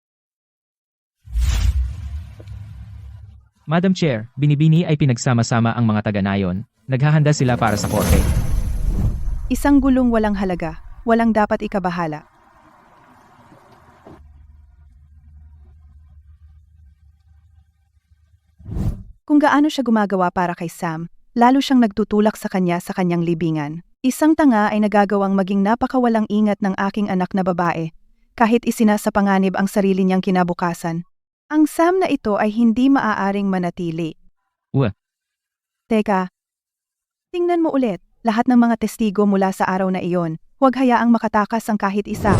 Madam Chair, binibini ay pinagsama-sama ang mga taga-nayon. Naghahanda sila para sa korte. Isang gulong walang halaga. Walang dapat ikabahala. Kung gaano siya gumagawa para kay Sam, lalo siyang nagtutulak sa kanyang libingan. Isang tanga ay nagagawang maging napakawalang ingat ng aking anak na babae, kahit isinasapanganib ang sarili niyang kinabukasan. Ang Sam na ito ay hindi maaaring manatili. Uwa. Teka, tingnan mo ulit, lahat ng mga testigo mula sa araw na iyon, huwag hayaang makatakas ang kahit isa.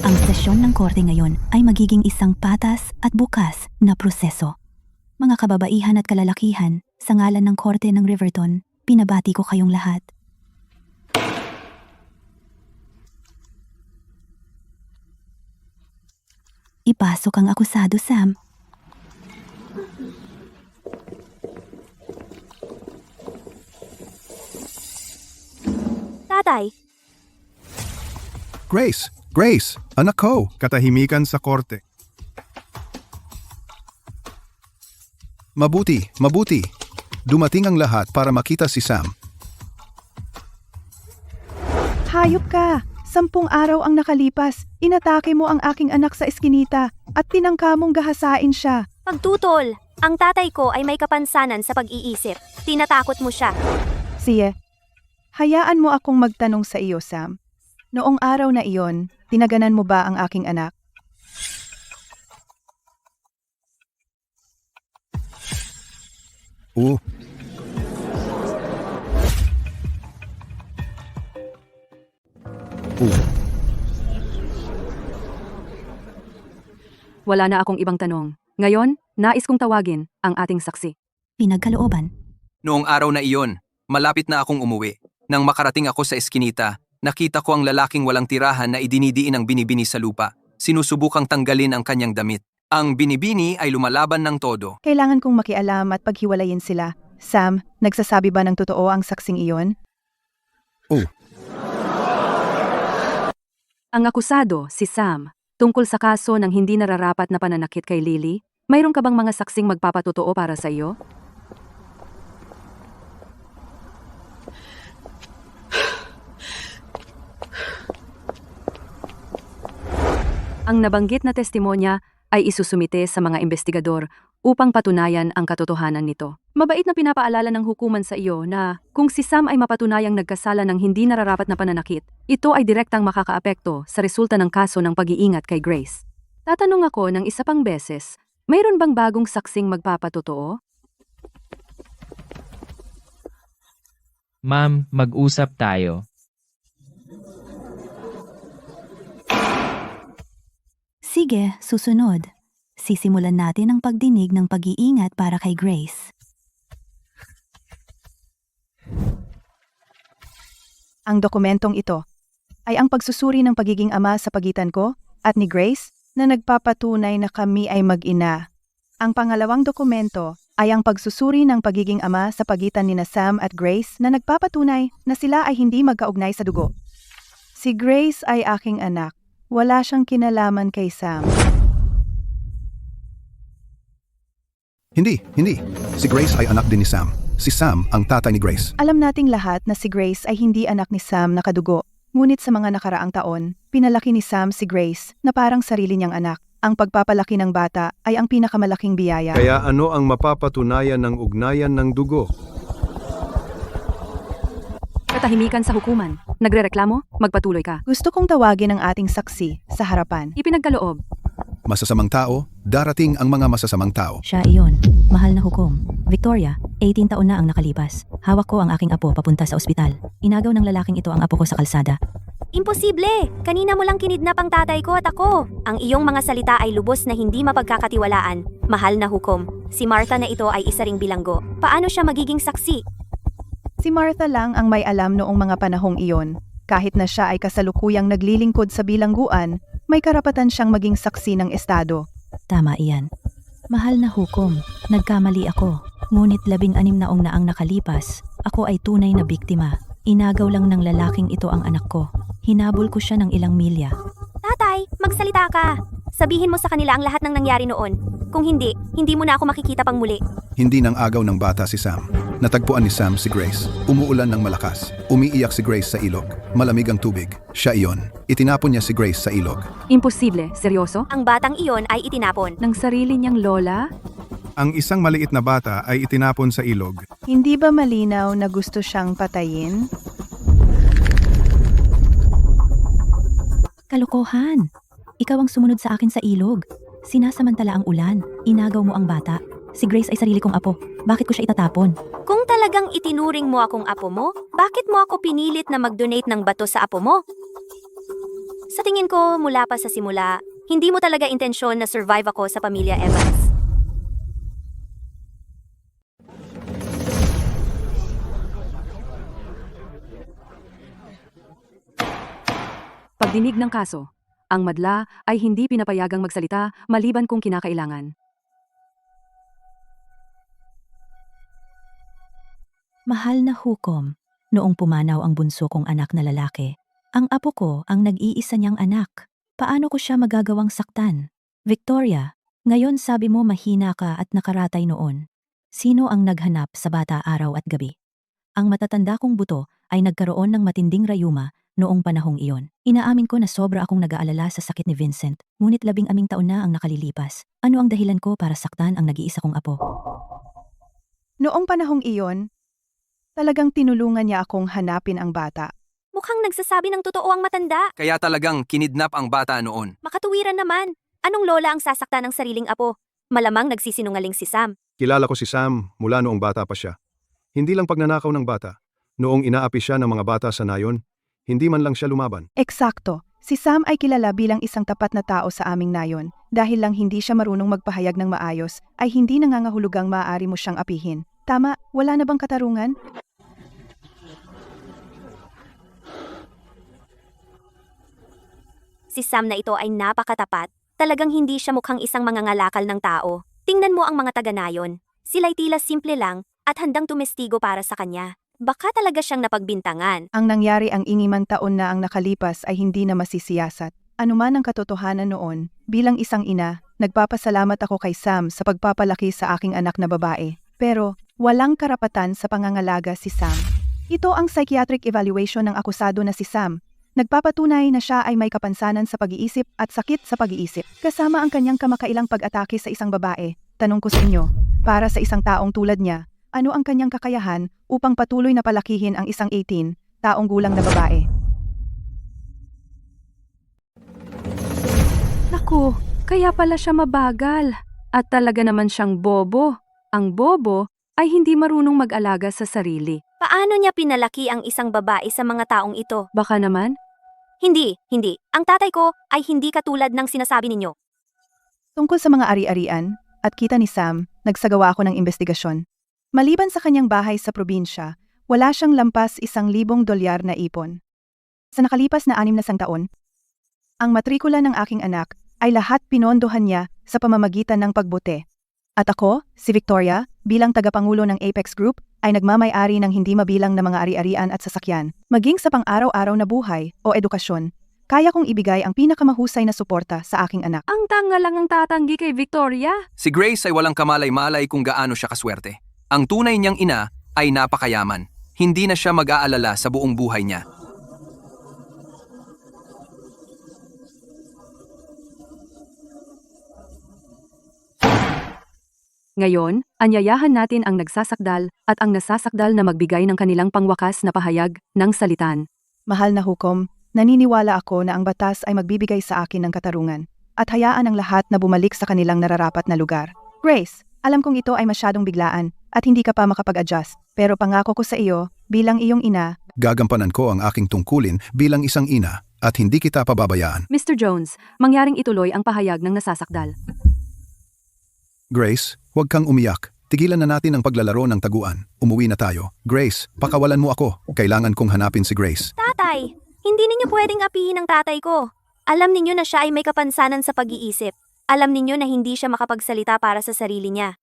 Ang sesyon ng korte ngayon ay magiging isang patas at bukas na proseso. Mga kababaihan at kalalakihan, sa ngalan ng korte ng Riverton, pinabati ko kayong lahat. Ipasok ang akusado, Sam. Tatay, Grace! Grace! Anak ko! Katahimikan sa korte. Mabuti, mabuti. Dumating ang lahat para makita si Sam. Hayop ka! 10 araw ang nakalipas, inatake mo ang aking anak sa eskinita at tinangka mong gahasain siya. pagtutol! Ang tatay ko ay may kapansanan sa pag-iisip. Tinatakot mo siya. Siye, hayaan mo akong magtanong sa iyo, Sam. Noong araw na iyon, tinaganan mo ba ang aking anak? Oo. Wala na akong ibang tanong. Ngayon, nais kong tawagin ang ating saksi. Pinagkalooban. Noong araw na iyon, malapit na akong umuwi. Nang makarating ako sa eskinita, nakita ko ang lalaking walang tirahan na idinidiin ang binibini sa lupa. Sinusubukang tanggalin ang kanyang damit. Ang binibini ay lumalaban ng todo. Kailangan kong makialam at paghiwalayin sila. Sam, nagsasabi ba ng totoo ang saksing iyon? Ang akusado, si Sam, tungkol sa kaso ng hindi nararapat na pananakit kay Lily, mayroon ka bang mga saksing magpapatotoo para sa iyo? Ang nabanggit na testimonya ay isusumite sa mga investigador upang patunayan ang katotohanan nito. Mabait na pinapaalala ng hukuman sa iyo na kung si Sam ay mapatunayang nagkasala ng hindi nararapat na pananakit, ito ay direktang makakaapekto sa resulta ng kaso ng pag-iingat kay Grace. Tatanong ako ng isa pang beses, mayroon bang bagong saksing magpapatotoo? Ma'am, mag-usap tayo. Sige, susunod. Sisimulan natin ang pagdinig ng pag-iingat para kay Grace. Ang dokumentong ito ay ang pagsusuri ng pagiging ama sa pagitan ko at ni Grace na nagpapatunay na kami ay mag-ina. Ang pangalawang dokumento ay ang pagsusuri ng pagiging ama sa pagitan ni Sam at Grace na nagpapatunay na sila ay hindi magkaugnay sa dugo. Si Grace ay aking anak. Wala siyang kinalaman kay Sam. Hindi. Si Grace ay anak din ni Sam. Si Sam ang tatay ni Grace. Alam nating lahat na si Grace ay hindi anak ni Sam na kadugo. Ngunit sa mga nakaraang taon, pinalaki ni Sam si Grace na parang sarili niyang anak. Ang pagpapalaki ng bata ay ang pinakamalaking biyaya. Kaya ano ang mapapatunayan ng ugnayan ng dugo? Katahimikan sa hukuman. Nagrereklamo? Magpatuloy ka. Gusto kong tawagin ang ating saksi sa harapan. Ipinagkaloob. Masasamang tao, darating ang mga masasamang tao. Siya iyon. Mahal na hukom. Victoria, 18 taon na ang nakalipas. Hawak ko ang aking apo papunta sa ospital. Inagaw ng lalaking ito ang apo ko sa kalsada. Imposible! Kanina mo lang kinidnap ang tatay ko at ako. Ang iyong mga salita ay lubos na hindi mapagkakatiwalaan. Mahal na hukom. Si Martha na ito ay isa ring bilanggo. Paano siya magiging saksi? Si Martha lang ang may alam noong mga panahong iyon. Kahit na siya ay kasalukuyang naglilingkod sa bilangguan, may karapatan siyang maging saksi ng estado. Tama iyan. Mahal na hukom, nagkamali ako. Ngunit 16 taong na ang nakalipas, ako ay tunay na biktima. Inagaw lang ng lalaking ito ang anak ko. Hinabol ko siya ng ilang milya. Tatay, magsalita ka. Sabihin mo sa kanila ang lahat ng nangyari noon. Kung hindi, hindi mo na ako makikita pang muli. Hindi nang agaw ng bata si Sam. Natagpuan ni Sam si Grace. Umuulan ng malakas. Umiiyak si Grace sa ilog. Malamig ang tubig. Siya iyon. Itinapon niya si Grace sa ilog. Imposible. Seryoso? Ang batang iyon ay itinapon. Ng sarili niyang lola? Ang isang maliit na bata ay itinapon sa ilog. Hindi ba malinaw na gusto siyang patayin? Kalokohan! Ikaw ang sumunod sa akin sa ilog. Sinasamantala ang ulan. Inagaw mo ang bata. Si Grace ay sarili kong apo. Bakit ko siya itatapon? Kung talagang itinuring mo akong apo mo, bakit mo ako pinilit na mag-donate ng bato sa apo mo? Sa tingin ko, mula pa sa simula, hindi mo talaga intensyon na survive ako sa pamilya Evans. Pagdinig ng kaso, ang madla ay hindi pinapayagang magsalita maliban kung kinakailangan. Mahal na hukom, noong pumanaw ang bunso kong anak na lalaki, ang apo ko ang nag-iisa niyang anak. Paano ko siya magagawang saktan? Victoria, ngayon sabi mo mahina ka at nakaratay noon. Sino ang naghanap sa bata araw at gabi? Ang matatanda kong buto ay nagkaroon ng matinding rayuma noong panahong iyon. Inaamin ko na sobra akong nag-aalala sa sakit ni Vincent, ngunit 16 taon na ang nakalilipas. Ano ang dahilan ko para saktan ang nag-iisa kong apo? Noong panahong iyon, talagang tinulungan niya akong hanapin ang bata. Mukhang nagsasabi ng totoo ang matanda. Kaya talagang kinidnap ang bata noon. Makatuwiran naman. Anong lola ang sasaktan ng sariling apo? Malamang nagsisinungaling si Sam. Kilala ko si Sam mula noong bata pa siya. Hindi lang pagnanakaw ng bata. Noong inaapi siya ng mga bata sa nayon, hindi man lang siya lumaban. Eksakto. Si Sam ay kilala bilang isang tapat na tao sa aming nayon. Dahil lang hindi siya marunong magpahayag ng maayos, ay hindi nangangahulugang maaari mo siyang apihin. Tama, wala na bang katarungan? Si Sam na ito ay napakatapat. Talagang hindi siya mukhang isang mangangalakal ng tao. Tingnan mo ang mga taga-nayon. Sila'y tila simple lang at handang tumestigo para sa kanya. Baka talaga siyang napagbintangan. Ang nangyari ang inimang taon na ang nakalipas ay hindi na masisiyasat. Anuman ang katotohanan noon, bilang isang ina, nagpapasalamat ako kay Sam sa pagpapalaki sa aking anak na babae. Pero, walang karapatan sa pangangalaga si Sam. Ito ang psychiatric evaluation ng akusado na si Sam. Nagpapatunay na siya ay may kapansanan sa pag-iisip at sakit sa pag-iisip. Kasama ang kanyang kamakailang pag-atake sa isang babae. Tanong ko sa inyo, para sa isang taong tulad niya, ano ang kanyang kakayahan upang patuloy na palakihin ang isang 18 taong gulang na babae? Naku, kaya pala siya mabagal. At talaga naman siyang bobo. Ang bobo ay hindi marunong mag-alaga sa sarili. Paano niya pinalaki ang isang babae sa mga taong ito? Baka naman, Hindi. Ang tatay ko ay hindi katulad ng sinasabi ninyo. Tungkol sa mga ari-arian at kita ni Sam, nagsagawa ako ng investigasyon. Maliban sa kanyang bahay sa probinsya, wala siyang lampas $1,000 na ipon. Sa nakalipas na 6 na taon, ang matrikula ng aking anak ay lahat pinondohan niya sa pamamagitan ng pagbote. At ako, si Victoria, bilang tagapangulo ng Apex Group, ay nagmamay-ari ng hindi mabilang na mga ari-arian at sasakyan. Maging sa pang-araw-araw na buhay o edukasyon, Kaya kong ibigay ang pinakamahusay na suporta sa aking anak. Ang tanga lang ang tatanggi kay Victoria. Si Grace ay walang kamalay-malay kung gaano siya kaswerte. Ang tunay niyang ina ay napakayaman. Hindi na siya mag-aalala sa buong buhay niya. Ngayon, anyayahan natin ang nagsasakdal at ang nasasakdal na magbigay ng kanilang pangwakas na pahayag ng salitan. Mahal na hukom, naniniwala ako na ang batas ay magbibigay sa akin ng katarungan at hayaan ang lahat na bumalik sa kanilang nararapat na lugar. Grace, alam kong ito ay masyadong biglaan at hindi ka pa makapag-adjust, pero pangako ko sa iyo, bilang iyong ina, Gagampanan ko ang aking tungkulin bilang isang ina at hindi kita pababayaan. Mr. Jones, mangyaring ituloy ang pahayag ng nasasakdal. Grace, huwag kang umiyak. Tigilan na natin ang paglalaro ng taguan. Umuwi na tayo. Grace, pakawalan mo ako. Kailangan kong hanapin si Grace. Tatay, hindi ninyo pwedeng apihin ang tatay ko. Alam ninyo na siya ay may kapansanan sa pag-iisip. Alam ninyo na hindi siya makapagsalita para sa sarili niya.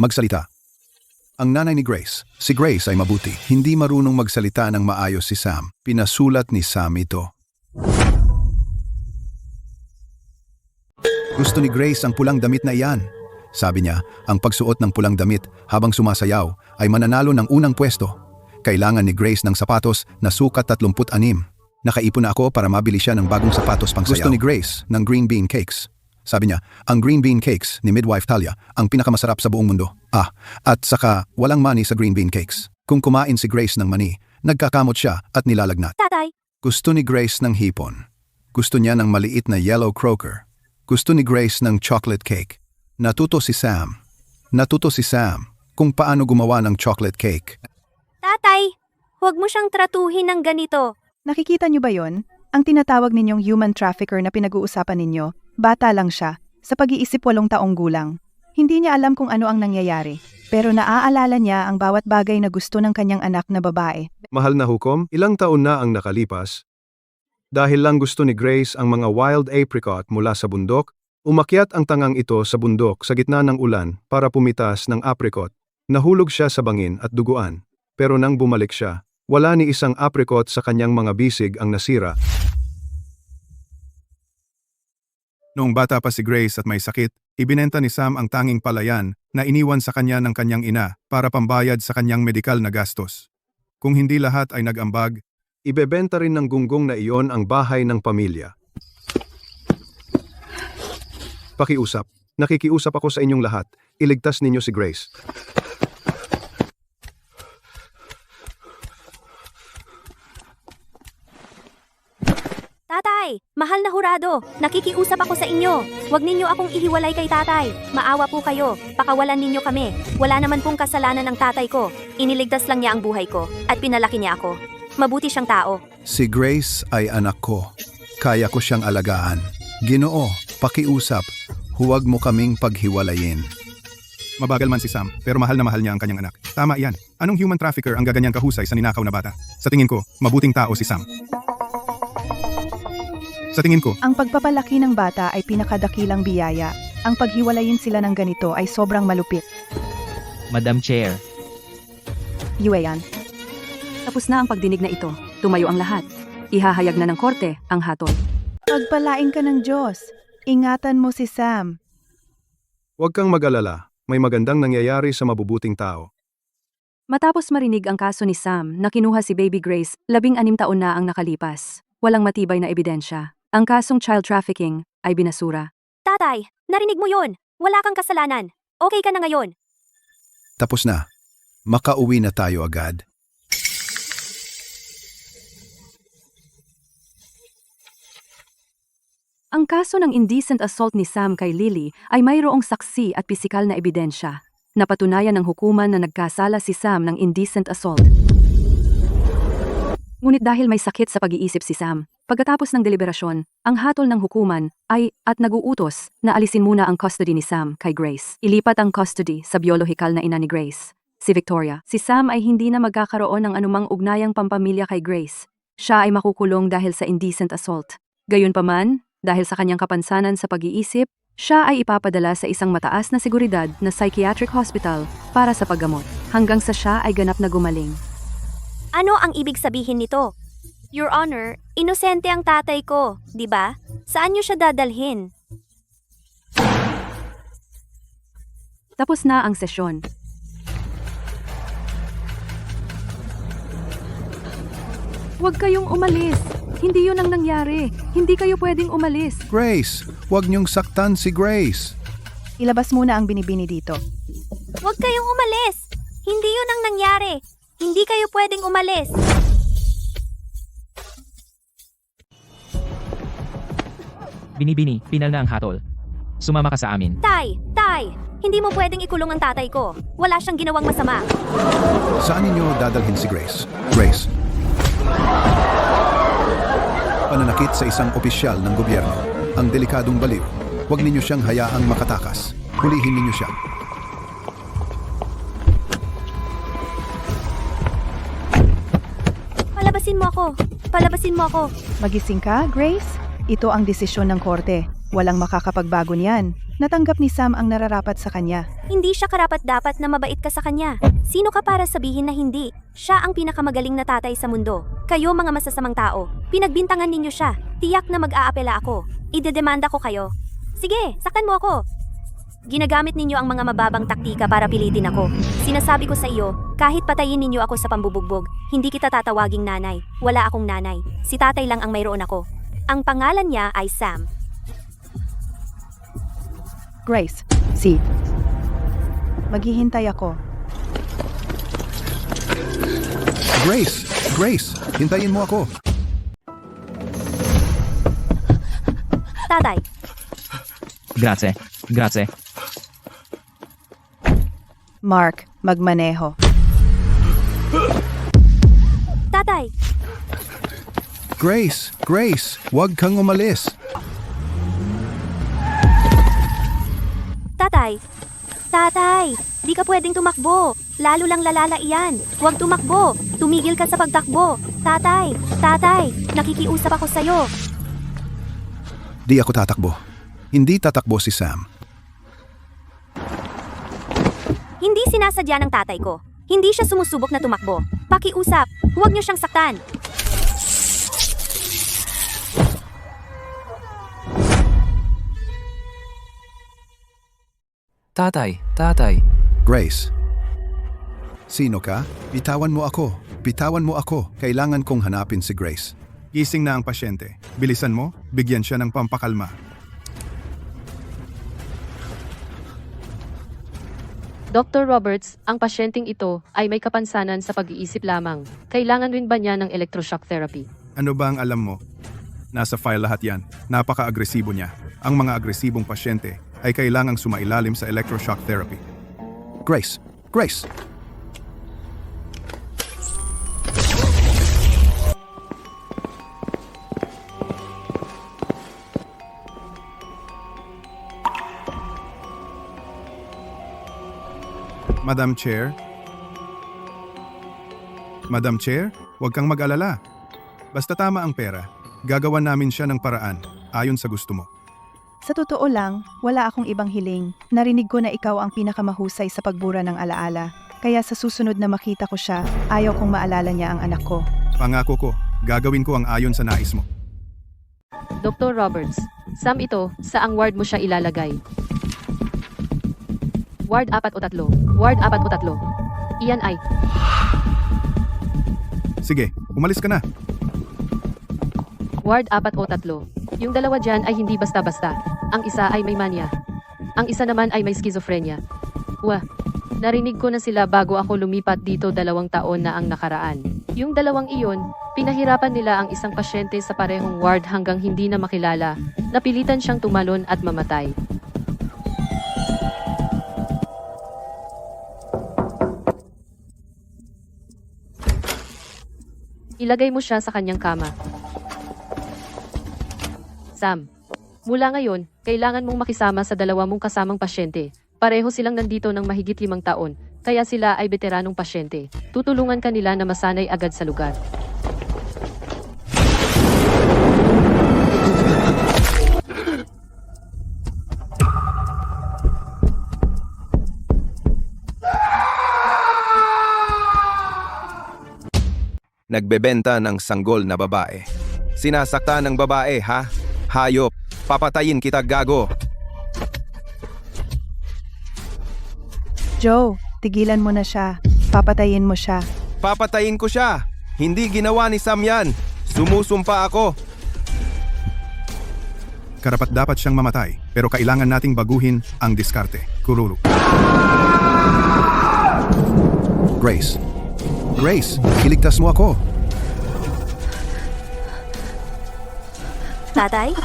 Magsalita. Ang nanay ni Grace, si Grace ay mabuti. Hindi marunong magsalita ng maayos si Sam. Pinasulat ni Sam ito. Gusto ni Grace ang pulang damit na iyan. Sabi niya, ang pagsuot ng pulang damit habang sumasayaw ay mananalo ng unang pwesto. Kailangan ni Grace ng sapatos na sukat 36. Nakaipon na ako para mabili siya ng bagong sapatos pang sayaw. Gusto ni Grace ng green bean cakes. Sabi niya, ang green bean cakes ni Midwife Talia ang pinakamasarap sa buong mundo. At saka walang mani sa green bean cakes. Kung kumain si Grace ng mani, nagkakamot siya at nilalagnat. Tatay, Gusto ni Grace ng hipon. Gusto niya ng maliit na yellow croaker. Gusto ni Grace ng chocolate cake. Natuto si Sam kung paano gumawa ng chocolate cake. tatay, huwag mo siyang tratuhin ng ganito. nakikita niyo ba yon? Ang tinatawag ninyong human trafficker na pinag-uusapan ninyo, bata lang siya, sa pag-iisip 8 taong gulang. Hindi niya alam kung ano ang nangyayari, pero naaalala niya ang bawat bagay na gusto ng kanyang anak na babae. Mahal na hukom, ilang taon na ang nakalipas. Dahil lang gusto ni Grace ang mga wild apricot mula sa bundok, umakyat ang tangang ito sa bundok sa gitna ng ulan para pumitas ng apricot. Nahulog siya sa bangin at duguan, pero nang bumalik siya, wala ni isang apricot sa kanyang mga bisig ang nasira. Noong bata pa si Grace at may sakit, ibinenta ni Sam ang tanging palayan na iniwan sa kanya ng kanyang ina para pambayad sa kanyang medikal na gastos. Kung hindi lahat ay nag-ambag, Ibebenta rin ng gunggong na iyon ang bahay ng pamilya. Pakiusap. Nakikiusap ako sa inyong lahat. Iligtas ninyo si Grace. Tatay, mahal na hurado, nakikiusap ako sa inyo. Huwag ninyo akong ihiwalay kay tatay. Maawa po kayo, pakawalan ninyo kami. Wala naman pong kasalanan ng tatay ko. Iniligtas lang niya ang buhay ko at pinalaki niya ako. Mabuti siyang tao. si Grace ay anak ko. Kaya ko siyang alagaan. Ginoo, pakiusap, huwag mo kaming paghiwalayin. Mabagal man si Sam, pero mahal na mahal niya ang kanyang anak. Tama iyan. Anong human trafficker ang gaganyang kahusay sa ninakaw na bata? Sa tingin ko, mabuting tao si Sam. Sa tingin ko, Ang pagpapalaki ng bata ay pinakadakilang biyaya. Ang paghiwalayin sila ng ganito ay sobrang malupit. Madam Chair, Yueyan. Tapos na ang pagdinig na ito. Tumayo ang lahat. Ihahayag na ng korte ang hatol. Pagpalain ka ng Diyos. Ingatan mo si Sam. Huwag kang mag-alala. May magandang nangyayari sa mabubuting tao. Matapos marinig ang kaso ni Sam na kinuha si Baby Grace, 16 taon na ang nakalipas. Walang matibay na ebidensya. Ang kasong child trafficking ay binasura. Tatay, narinig mo yon. Wala kang kasalanan. Okay ka na ngayon. tapos na. Makauwi na tayo agad. Ang kaso ng indecent assault ni Sam kay Lily ay mayroong saksi at pisikal na ebidensya. Napatunayan ng hukuman na nagkasala si Sam ng indecent assault. Ngunit dahil may sakit sa pag-iisip si Sam, pagkatapos ng deliberasyon, ang hatol ng hukuman ay at naguutos na alisin muna ang custody ni Sam kay Grace. Ilipat ang custody sa biolohikal na ina ni Grace, si Victoria. Si Sam ay hindi na magkakaroon ng anumang ugnayang pampamilya kay Grace. Siya ay makukulong dahil sa indecent assault. Gayunpaman, dahil sa kanyang kapansanan sa pag-iisip, Siya ay ipapadala sa isang mataas na seguridad na psychiatric hospital para sa paggamot, hanggang sa siya ay ganap na gumaling. Ano ang ibig sabihin nito? Your Honor, inosente ang tatay ko, di ba? Saan niyo siya dadalhin? Tapos na ang sesyon. Huwag kayong umalis. Hindi yun ang nangyari. Hindi kayo pwedeng umalis. Grace, huwag niyong saktan si Grace. Ilabas muna ang binibini dito. Huwag kayong umalis! Hindi yun ang nangyari! Hindi kayo pwedeng umalis! Binibini, pinal na ang hatol. Sumama ka sa amin. Tay! Tay! Hindi mo pwedeng ikulong ang tatay ko. Wala siyang ginawang masama. Saan ninyo dadalhin si Grace? Grace. Pananakit sa isang opisyal ng gobyerno. Ang delikadong baliw. Huwag ninyo siyang hayaang makatakas. Hulihin ninyo siya. Palabasin mo ako! Palabasin mo ako! Magising ka, Grace? Ito ang desisyon ng korte. Walang makakapagbago niyan. Natanggap ni Sam ang nararapat sa kanya. Hindi siya karapat-dapat na mabait ka sa kanya. Sino ka para sabihin na hindi? Siya ang pinakamagaling na tatay sa mundo. Kayo mga masasamang tao. Pinagbintangan ninyo siya. Tiyak na mag-aapela ako. Idedemanda ko kayo. Sige, saktan mo ako. Ginagamit ninyo ang mga mababang taktika para pilitin ako. Sinasabi ko sa iyo, kahit patayin ninyo ako sa pambubugbog, hindi kita tatawaging nanay. Wala akong nanay. Si tatay lang ang mayroon ako. Ang pangalan niya ay Sam. Grace, maghihintay ako. Grace! Grace! Hintayin mo ako. Tatay, Grazie. Grazie. Mark, magmaneho. tatay, Grace! Grace! Huwag kang umalis. tatay. Tatay, di ka pwedeng tumakbo. Lalo lang lalala iyan. Huwag tumakbo. Tumigil ka sa pagtakbo. Tatay, tatay, nakikiusap ako sa'yo. Di ako tatakbo. Hindi tatakbo si Sam. Hindi sinasadya ng tatay ko. Hindi siya sumusubok na tumakbo. Pakiusap, huwag niyo siyang saktan. Tatay. Grace. Sino ka? Bitawan mo ako. Bitawan mo ako. Kailangan kong hanapin si Grace. Gising na ang pasyente. Bilisan mo, bigyan siya ng pampakalma. Dr. Roberts, ang pasyenteng ito ay may kapansanan sa pag-iisip lamang. Kailangan rin ba niya ng electroshock therapy? Ano ba ang alam mo? Nasa file lahat yan. Napaka-agresibo niya. Ang mga agresibong pasyente ay kailangang sumailalim sa electroshock therapy. Grace! Grace! Madam Chair? Madam Chair, huwag kang mag-alala. Basta tama ang pera, gagawan namin siya ng paraan ayon sa gusto mo. Sa totoo lang, wala akong ibang hiling. Narinig ko na ikaw ang pinakamahusay sa pagbura ng alaala. Kaya sa susunod na makita ko siya, ayaw kong maalala niya ang anak ko. Pangako ko, gagawin ko ang ayon sa nais mo. Dr. Roberts, Sam ito, saang ward mo siya ilalagay? Ward 4 o 3. Ward 4 o 3. Iyan ay... Sige, umalis ka na. Ward 4 o 3. Yung dalawa dyan ay hindi basta-basta. Ang isa ay may mania. Ang isa naman ay may schizophrenia. Narinig ko na sila bago ako lumipat dito 2 taon na ang nakaraan. Yung dalawang iyon, pinahirapan nila ang isang pasyente sa parehong ward hanggang hindi na makilala. Napilitan siyang tumalon at mamatay. Ilagay mo siya sa kanyang kama. Sam, mula ngayon, kailangan mong makisama sa 2 mong kasamang pasyente. Pareho silang nandito ng mahigit 5 taon, kaya sila ay veteranong pasyente. Tutulungan ka nila na masanay agad sa lugar. nagbebenta ng sanggol na babae. Sinasaktan ng babae, ha? Hayop, papatayin kita, gago. Joe, tigilan mo na siya. Papatayin mo siya. Papatayin ko siya. Hindi ginawa ni Sam yan. Sumusumpa ako. Karapat-dapat siyang mamatay, pero kailangan nating baguhin ang diskarte. Kururu. Grace. Grace, iligtas mo ako. Tatay?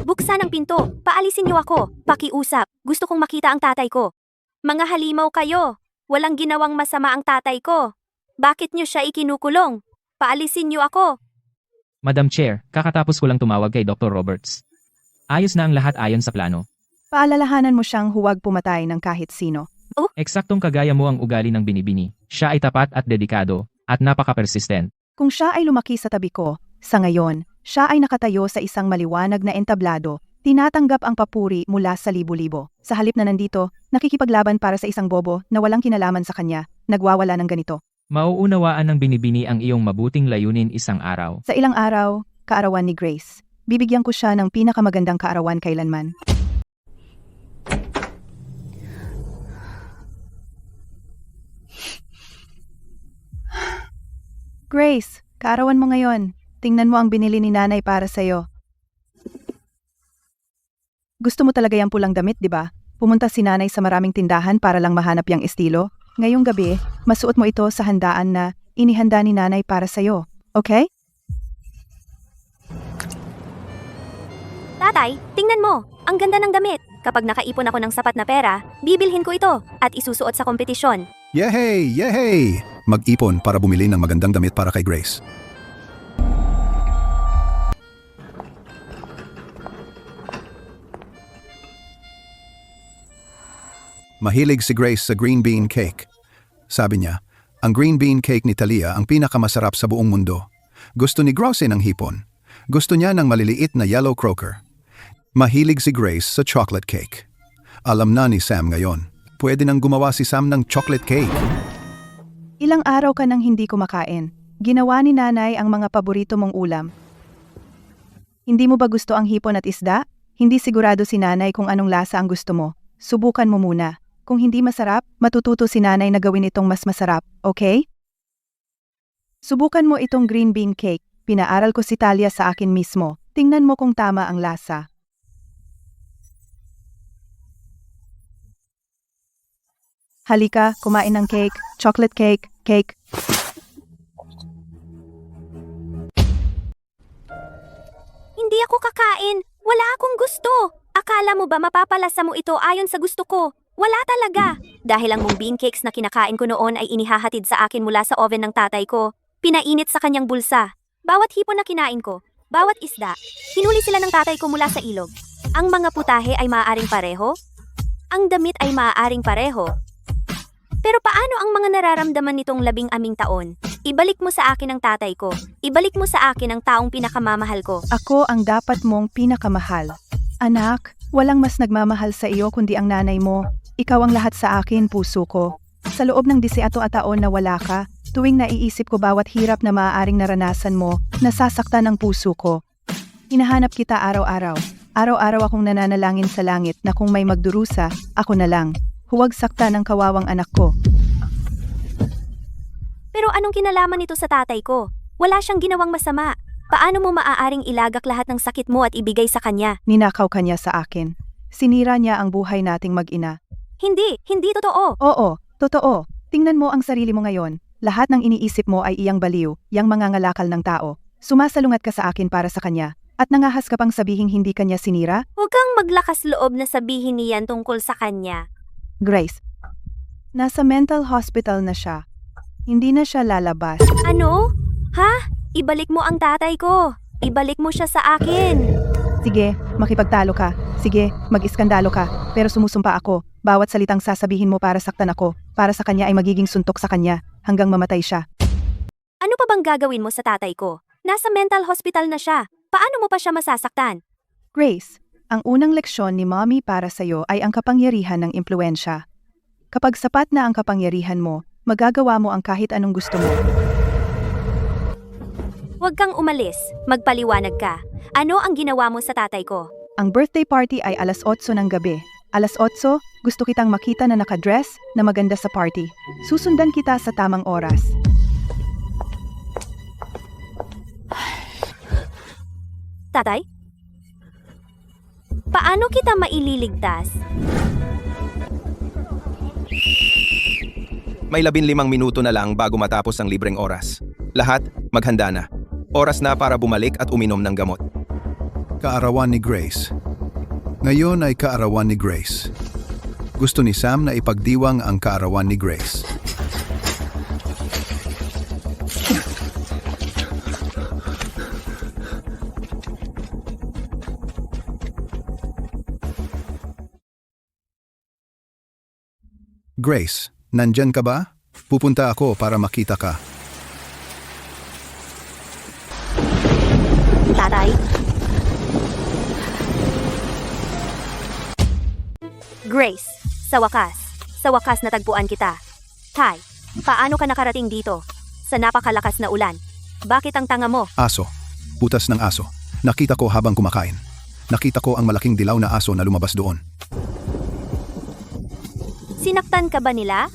Buksan ang pinto. Paalisin niyo ako. Pakiusap. Gusto kong makita ang tatay ko. Mga halimaw kayo. Walang ginawang masama ang tatay ko. Bakit niyo siya ikinukulong? Paalisin niyo ako. Madam Chair, kakatapos ko lang tumawag kay Dr. Roberts. Ayos na ang lahat ayon sa plano. Paalalahanan mo siyang huwag pumatay ng kahit sino. Eksaktong kagaya mo ang ugali ng binibini. Siya ay tapat at dedikado, at napaka-persistent. Kung siya ay lumaki sa tabi ko, sa ngayon, siya ay nakatayo sa isang maliwanag na entablado, tinatanggap ang papuri mula sa libo-libo. Sa halip na nandito, nakikipaglaban para sa isang bobo na walang kinalaman sa kanya, nagwawala ng ganito. Mauunawaan ng binibini ang iyong mabuting layunin isang araw. Sa ilang araw, kaarawan ni Grace. Bibigyan ko siya ng pinakamagandang kaarawan kailanman. Grace, kaarawan mo ngayon. Tingnan mo ang binili ni nanay para sa'yo. Gusto mo talaga yung pulang damit, di ba? Pumunta si nanay sa maraming tindahan para lang mahanap yung estilo. Ngayong gabi, masuot mo ito sa handaan na inihanda ni nanay para sa'yo. Okay? Tatay, tingnan mo. Ang ganda ng damit. Kapag nakaipon ako ng sapat na pera, bibilhin ko ito at isusuot sa kompetisyon. Yehey! Yehey! Mag-ipon para bumili ng magandang damit para kay Grace. Mahilig si Grace sa green bean cake. Sabi niya, ang green bean cake ni Talia ang pinakamasarap sa buong mundo. Gusto ni Grouse ng hipon. Gusto niya ng maliliit na yellow croaker. Mahilig si Grace sa chocolate cake. Alam na ni Sam ngayon. Pwede nang gumawa si Sam ng chocolate cake. Ilang araw ka nang hindi kumakain. Ginawa ni nanay ang mga paborito mong ulam. Hindi mo ba gusto ang hipon at isda? Hindi sigurado si nanay kung anong lasa ang gusto mo. Subukan mo muna. Kung hindi masarap, matututo si nanay na gawin itong mas masarap, okay? Subukan mo itong green bean cake. Pinaaral ko si Talia sa akin mismo. Tingnan mo kung tama ang lasa. Halika, kumain ng cake, chocolate cake, cake. Hindi ako kakain. Wala akong gusto. Akala mo ba mapapalasa mo ito ayon sa gusto ko? Wala talaga. Dahil ang mung bean cakes na kinakain ko noon ay inihahatid sa akin mula sa oven ng tatay ko. Pinainit sa kanyang bulsa. Bawat hipon na kinain ko, bawat isda, hinuli sila ng tatay ko mula sa ilog. Ang mga putahe ay maaaring pareho? Ang damit ay maaaring pareho? Pero paano ang mga nararamdaman nitong 11 taon? Ibalik mo sa akin ang tatay ko. Ibalik mo sa akin ang taong pinakamamahal ko. Ako ang dapat mong pinakamahal. Anak, walang mas nagmamahal sa iyo kundi ang nanay mo. Ikaw ang lahat sa akin, puso ko. Sa loob ng 18 taon na wala ka, tuwing naiisip ko bawat hirap na maaaring naranasan mo, nasasaktan ang puso ko. Hinahanap kita araw-araw. Araw-araw akong nananalangin sa langit na kung may magdurusa, ako na lang. Huwag saktan ang kawawang anak ko. Pero anong kinalaman nito sa tatay ko? Wala siyang ginawang masama. Paano mo maaaring ilagak lahat ng sakit mo at ibigay sa kanya? Ninakaw kanya sa akin. Sinira niya ang buhay nating mag-ina. Hindi totoo. Oo, totoo. Tingnan mo ang sarili mo ngayon. Lahat ng iniisip mo ay iyang baliw, yang mangangalakal ng tao. Sumasalungat ka sa akin para sa kanya. At nangahas ka pang sabihing hindi kanya sinira? Huwag kang maglakas loob na sabihin niyan tungkol sa kanya. Grace, nasa mental hospital na siya. Hindi na siya lalabas. Ano? Ha? Ibalik mo ang tatay ko. Ibalik mo siya sa akin. Sige, makipagtalo ka. Sige, mag-iskandalo ka. Pero sumusumpa ako. Bawat salitang sasabihin mo para saktan ako, para sa kanya ay magiging suntok sa kanya, hanggang mamatay siya. Ano pa bang gagawin mo sa tatay ko? Nasa mental hospital na siya. Paano mo pa siya masasaktan? Grace, ang unang leksyon ni Mommy para sa'yo ay ang kapangyarihan ng impluensya. Kapag sapat na ang kapangyarihan mo, magagawa mo ang kahit anong gusto mo. Huwag kang umalis, magpaliwanag ka. Ano ang ginawa mo sa tatay ko? Ang birthday party ay alas 8 ng gabi. Alas 8, gusto kitang makita na nakadress na maganda sa party. Susundan kita sa tamang oras. Tatay? Paano kita maililigtas? May 15 minuto na lang bago matapos ang libreng oras. Lahat, maghanda na. Oras na para bumalik at uminom ng gamot. Kaarawan ni Grace. Ngayon ay kaarawan ni Grace. Gusto ni Sam na ipagdiwang ang kaarawan ni Grace. Grace, nandyan ka ba? Pupunta ako para makita ka. Tatay? Grace, sa wakas natagpuan kita. Tay, paano ka nakarating dito? Sa napakalakas na ulan. Bakit ang tanga mo? Aso. Butas ng aso. Nakita ko habang kumakain. Nakita ko ang malaking dilaw na aso na lumabas doon. Sinaktan ka ba nila?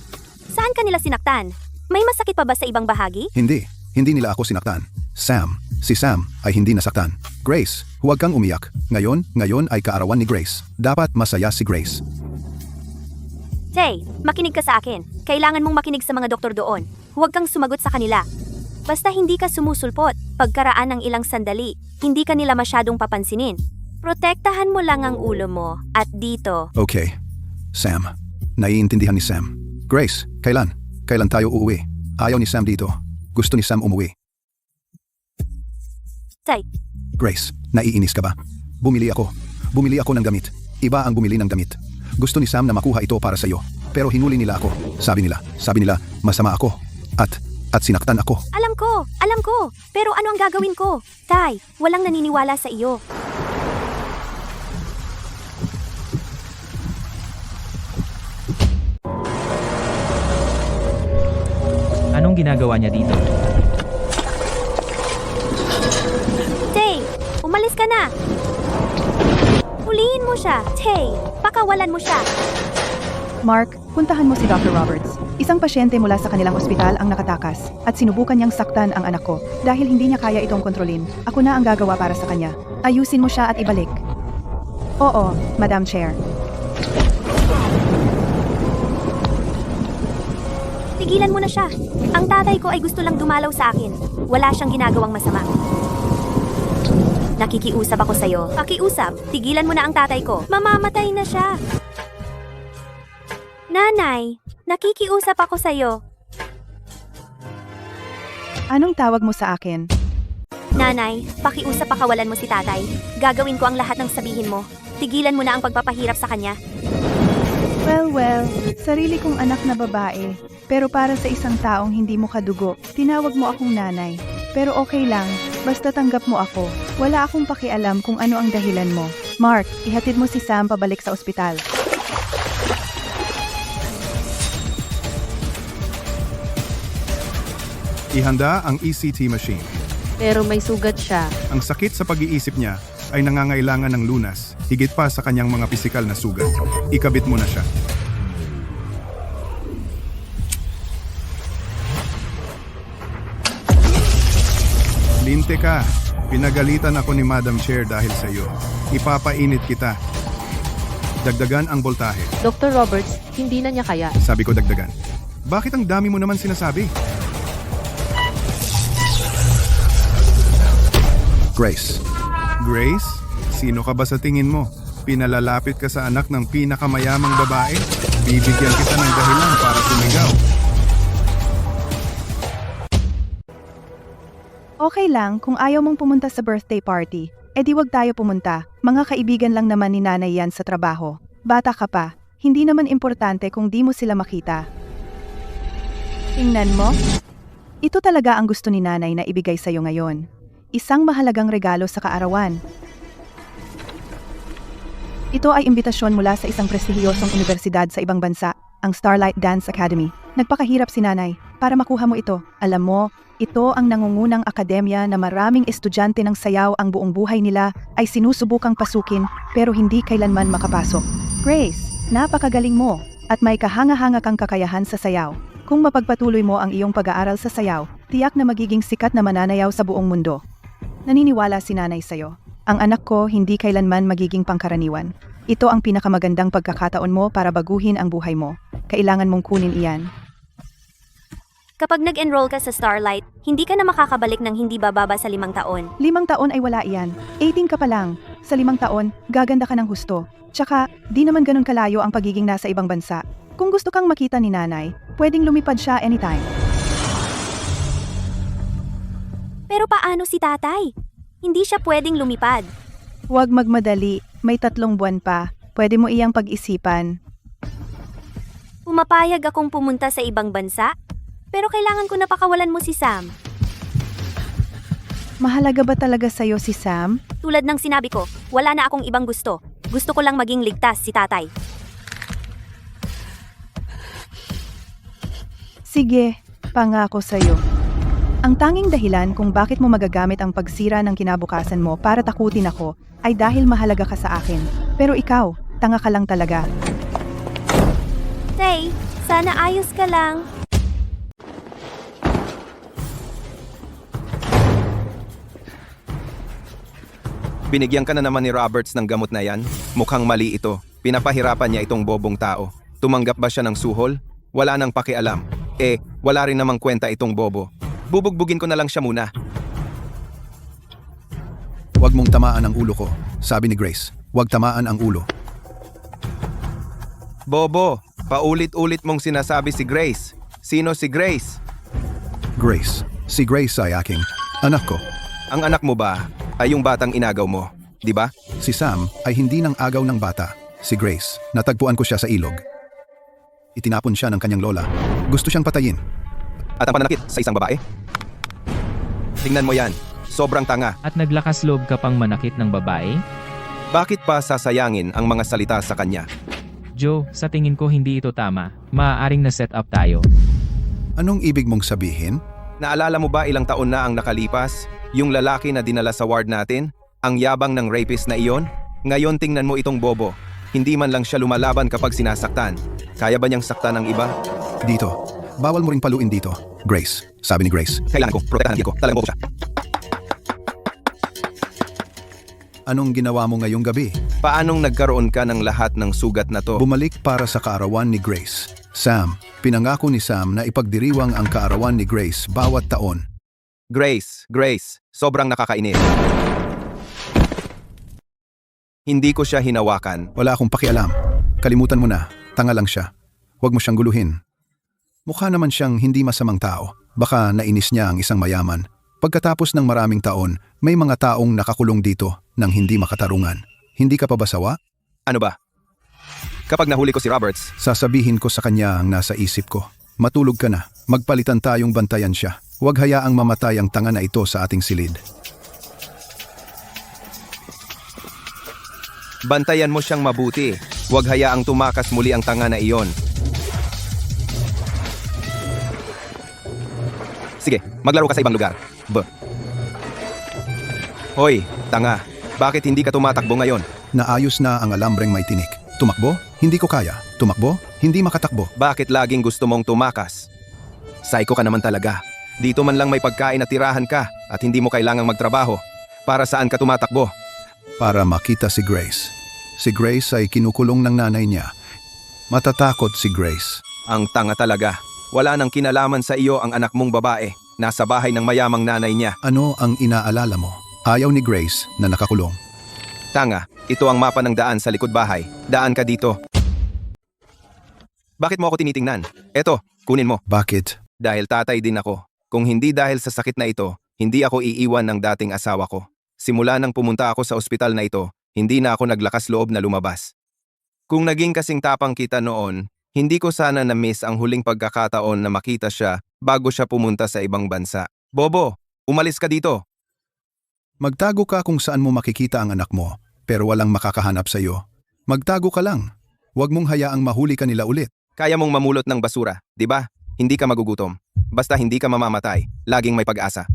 Saan ka nila sinaktan? May masakit pa ba sa ibang bahagi? Hindi. Hindi nila ako sinaktan. Si Sam ay hindi nasaktan. Grace, huwag kang umiyak. Ngayon ay kaarawan ni Grace. Dapat masaya si Grace. Tay, makinig ka sa akin. Kailangan mong makinig sa mga doktor doon. Huwag kang sumagot sa kanila. Basta hindi ka sumusulpot. Pagkaraan ng ilang sandali, hindi ka nila masyadong papansinin. Protektahan mo lang ang ulo mo. At dito, Okay. Sam. Naiintindihan ni Sam. Grace, kailan? Kailan tayo uuwi? Ayaw ni Sam dito. Gusto ni Sam umuwi. Tay, Grace, naiinis ka ba? Bumili ako ng gamit. Iba ang bumili ng damit. Gusto ni Sam na makuha ito para sa iyo. Pero hinuli nila ako. Sabi nila, masama ako. At sinaktan ako. alam ko. Pero ano ang gagawin ko? Tay, walang naniniwala sa iyo. Anong ginagawa niya dito? Tay, umalis ka na. Huliin mo siya. Tay, pakawalan mo siya. Mark, puntahan mo si Dr. Roberts. Isang pasyente mula sa kanilang ospital ang nakatakas at sinubukan niyang saktan ang anak ko. Dahil hindi niya kaya itong kontrolin, ako na ang gagawa para sa kanya. Ayusin mo siya at ibalik. Oo, Madam Chair. Tigilan mo na siya. Ang tatay ko ay gusto lang dumalaw sa akin. Wala siyang ginagawang masama. Nakikiusap ako sa'yo. Pakiusap, tigilan mo na ang tatay ko. Mamamatay na siya. Nanay, nakikiusap ako sa'yo. Anong tawag mo sa akin? Nanay, pakiusap pakawalan mo si tatay. Gagawin ko ang lahat ng sabihin mo. Tigilan mo na ang pagpapahirap sa kanya. Well, sarili kong anak na babae. Pero para sa isang taong hindi mo kadugo, tinawag mo akong nanay. Pero okay lang, basta tanggap mo ako. Wala akong pakialam kung ano ang dahilan mo. Mark, ihatid mo si Sam pabalik sa ospital. Ihanda ang ECT machine. Pero may sugat siya. Ang sakit sa pag-iisip niya ay nangangailangan ng lunas, higit pa sa kanyang mga pisikal na sugat. Ikabit mo na siya. Linte ka. Pinagalitan ako ni Madam Chair dahil sa iyo. Ipapainit kita. Dagdagan ang voltahe. Dr. Roberts, hindi na niya kaya. Sabi ko dagdagan. Bakit ang dami mo naman sinasabi? Grace. Grace? Sino ka ba sa tingin mo? Pinalalapit ka sa anak ng pinakamayamang babae? Bibigyan kita ng dahilan para sumigaw. Okay lang kung ayaw mong pumunta sa birthday party. Di wag tayo pumunta. Mga kaibigan lang naman ni nanay yan sa trabaho. Bata ka pa. Hindi naman importante kung di mo sila makita. Tingnan mo. Ito talaga ang gusto ni nanay na ibigay sa'yo ngayon. Isang mahalagang regalo sa kaarawan. Ito ay imbitasyon mula sa isang prestihiyosong universidad sa ibang bansa, ang Starlight Dance Academy. Nagpakahirap si nanay para makuha mo ito. Alam mo, ito ang nangungunang akademya na maraming estudyante ng sayaw ang buong buhay nila ay sinusubukang pasukin pero hindi kailanman makapasok. Grace, napakagaling mo at may kahanga-hanga kang kakayahan sa sayaw. Kung mapagpatuloy mo ang iyong pag-aaral sa sayaw, tiyak na magiging sikat na mananayaw sa buong mundo. Naniniwala si nanay sa'yo. Ang anak ko hindi kailanman magiging pangkaraniwan. Ito ang pinakamagandang pagkakataon mo para baguhin ang buhay mo. Kailangan mong kunin iyan. Kapag nag-enroll ka sa Starlight, hindi ka na makakabalik ng hindi bababa sa 5 taon. 5 taon ay wala iyan. 18 ka pa lang. Sa 5 taon, gaganda ka ng husto. Tsaka, di naman ganun kalayo ang pagiging nasa ibang bansa. Kung gusto kang makita ni nanay, pwedeng lumipad siya anytime. Pero paano si tatay? Hindi siya pwedeng lumipad. Huwag magmadali, may 3 buwan pa. Pwede mo iyang pag-isipan. Pumapayag akong pumunta sa ibang bansa, pero kailangan ko na pakawalan mo si Sam. Mahalaga ba talaga sa'yo si Sam? Tulad ng sinabi ko, wala na akong ibang gusto. Gusto ko lang maging ligtas si tatay. Sige, pangako sa'yo. Ang tanging dahilan kung bakit mo magagamit ang pagsira ng kinabukasan mo para takutin ako ay dahil mahalaga ka sa akin. Pero ikaw, tanga ka lang talaga. Tay, sana ayos ka lang. Binigyan ka na naman ni Roberts ng gamot na yan? Mukhang mali ito. Pinapahirapan niya itong bobong tao. Tumanggap ba siya ng suhol? Wala nang pakialam. Wala rin namang kwenta itong bobo. Bubugbugin ko na lang siya muna. Huwag mong tamaan ang ulo ko, sabi ni Grace. Huwag tamaan ang ulo. Bobo, paulit-ulit mong sinasabi si Grace. Sino si Grace? Grace. Si Grace ay aking anak ko. Ang anak mo ba ay yung batang inagaw mo, di ba? Si Sam ay hindi nang agaw ng bata. Si Grace, natagpuan ko siya sa ilog. Itinapon siya ng kanyang lola. Gusto siyang patayin. At ang pananakit sa isang babae? Tingnan mo yan, sobrang tanga. At naglakas loob ka pang manakit ng babae? Bakit pa sasayangin ang mga salita sa kanya? Joe, sa tingin ko hindi ito tama. Maaaring na set up tayo. Anong ibig mong sabihin? Naalala mo ba ilang taon na ang nakalipas? Yung lalaki na dinala sa ward natin? Ang yabang ng rapist na iyon? Ngayon tingnan mo itong bobo. Hindi man lang siya lumalaban kapag sinasaktan. Kaya ba niyang saktan ng iba? Dito. Bawal mo ring paluin dito. Grace. Sabi ni Grace. Kailangan ko, protektahan ko. Talagang bobo siya. Anong ginawa mo ngayong gabi? Paanong nagkaroon ka ng lahat ng sugat na to? Bumalik para sa kaarawan ni Grace. Sam. Pinangako ni Sam na ipagdiriwang ang kaarawan ni Grace bawat taon. Grace, sobrang nakakainis. Hindi ko siya hinawakan. Wala akong pakialam. Kalimutan mo na. Tanga lang siya. Huwag mo siyang guluhin. Mukha naman siyang hindi masamang tao. Baka nainis niya ang isang mayaman. Pagkatapos ng maraming taon, may mga taong nakakulong dito nang hindi makatarungan. Hindi ka pa ba sawa? Ano ba? Kapag nahuli ko si Roberts, Sasabihin ko sa kanya ang nasa isip ko. Matulog ka na. Magpalitan tayong bantayan siya. Huwag hayaang mamatay ang tanga na ito sa ating silid. bantayan mo siyang mabuti. Huwag hayaang tumakas muli ang tanga na iyon. Sige, maglaro ka sa ibang lugar. Hoy, tanga. Bakit hindi ka tumatakbo ngayon? Naayos na ang alambreng may tinik. Tumakbo? Hindi ko kaya. Tumakbo? Hindi makatakbo. Bakit laging gusto mong tumakas? Psycho ka naman talaga. Dito man lang may pagkain at tirahan ka at hindi mo kailangang magtrabaho. Para saan ka tumatakbo? Para makita si Grace. Si Grace ay kinukulong ng nanay niya. Matatakot si Grace. Ang tanga talaga. Wala nang kinalaman sa iyo ang anak mong babae. Nasa bahay ng mayamang nanay niya. Ano ang inaalala mo? Ayaw ni Grace na nakakulong. Tanga, ito ang mapa ng daan sa likod bahay. Daan ka dito. Bakit mo ako tinitingnan? Eto, kunin mo. Bakit? Dahil tatay din ako. Kung hindi dahil sa sakit na ito, hindi ako iiwan ng dating asawa ko. Simula nang pumunta ako sa ospital na ito, hindi na ako naglakas loob na lumabas. Kung naging kasing tapang kita noon, hindi ko sana na-miss ang huling pagkakataon na makita siya bago siya pumunta sa ibang bansa. Bobo, umalis ka dito. Magtago ka kung saan mo makikita ang anak mo, pero walang makakahanap sa iyo. Magtago ka lang. Huwag mong hayaang mahuli ka nila ulit. Kaya mong mamulot ng basura, di ba? hindi ka magugutom. Basta hindi ka mamamatay, laging may pag-asa.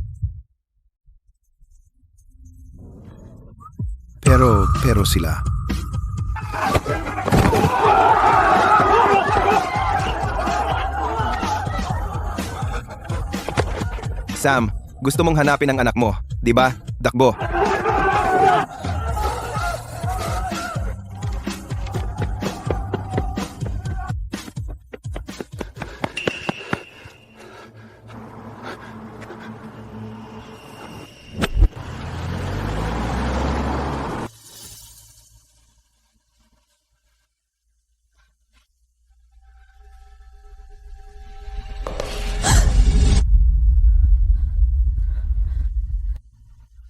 Pero sila. Sam, gusto mong hanapin ang anak mo, di ba? Dakbo.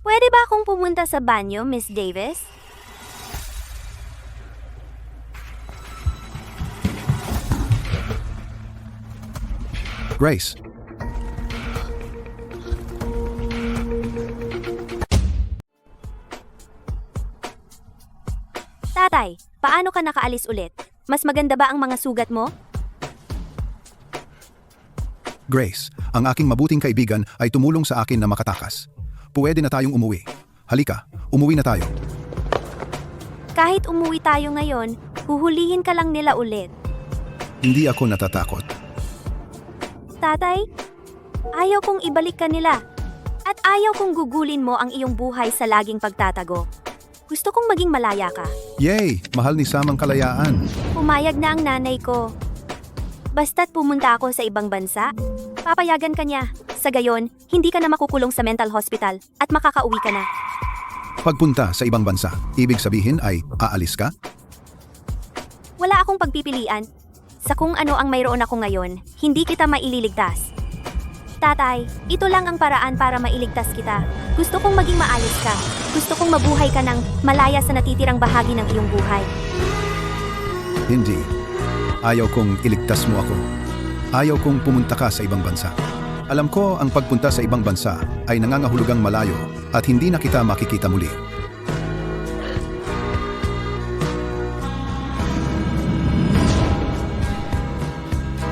Pwede ba akong pumunta sa banyo, Miss Davis? Grace, Tatay, paano ka nakaalis ulit? Mas maganda ba ang mga sugat mo? Grace, ang aking mabuting kaibigan ay tumulong sa akin na makatakas. Pwede na tayong umuwi. Halika, umuwi na tayo. Kahit umuwi tayo ngayon, huhulihin ka lang nila ulit. Hindi ako natatakot. Tatay, ayaw kong ibalik ka nila. At ayaw kong gugulin mo ang iyong buhay sa laging pagtatago. Gusto kong maging malaya ka. Yay! Mahal ni Sam ang kalayaan. Pumayag na ang nanay ko. Basta't pumunta ako sa ibang bansa, papayagan ka niya. Sa gayon, hindi ka na makukulong sa mental hospital at makakauwi ka na. Pagpunta sa ibang bansa, ibig sabihin ay aalis ka? Wala akong pagpipilian. Sa kung ano ang mayroon ako ngayon, hindi kita maililigtas. Tatay, ito lang ang paraan para mailigtas kita. Gusto kong maging maalis ka. Gusto kong mabuhay ka ng malaya sa natitirang bahagi ng iyong buhay. Hindi. Ayaw kong iligtas mo ako. Ayaw kong pumunta ka sa ibang bansa. Alam ko ang pagpunta sa ibang bansa ay nangangahulugang malayo at hindi na kita makikita muli.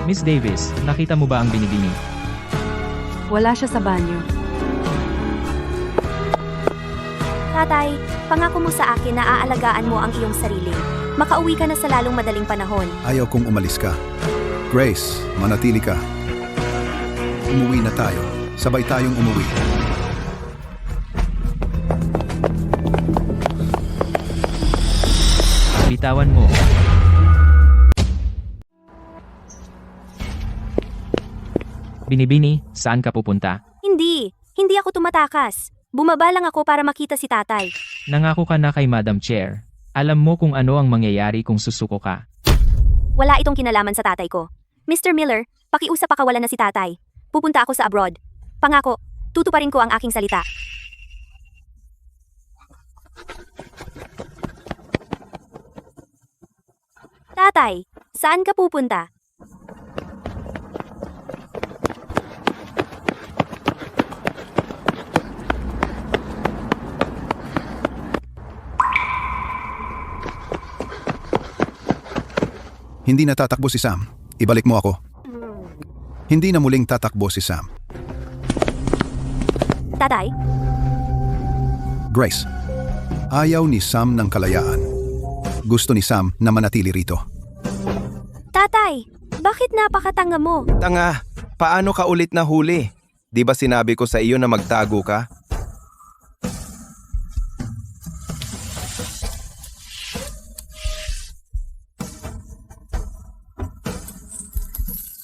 Miss Davis, nakita mo ba ang binibini? Wala siya sa banyo. Tatay, pangako mo sa akin na aalagaan mo ang iyong sarili. Makauwi ka na sa lalong madaling panahon. Ayaw kong umalis ka. Grace, manatili ka. Umuwi na tayo. Sabay tayong umuwi. Bitawan mo. Binibini, saan ka pupunta? Hindi ako tumatakas. Bumaba lang ako para makita si tatay. Nangako ka na kay Madam Chair. Alam mo kung ano ang mangyayari kung susuko ka. Wala itong kinalaman sa tatay ko. Mr. Miller, pakiusap pakawalan na si tatay. Pupunta ako sa abroad. Pangako, tutuparin ko ang aking salita. Tatay, saan ka pupunta? Hindi na tatakbo si Sam. Ibalik mo ako. Hindi na muling tatakbo si Sam. Tatay, Grace, ayaw ni Sam ng kalayaan. Gusto ni Sam na manatili rito. tatay, bakit napakatanga mo? Tanga, paano ka ulit nahuli? Di ba sinabi ko sa iyo na magtago ka?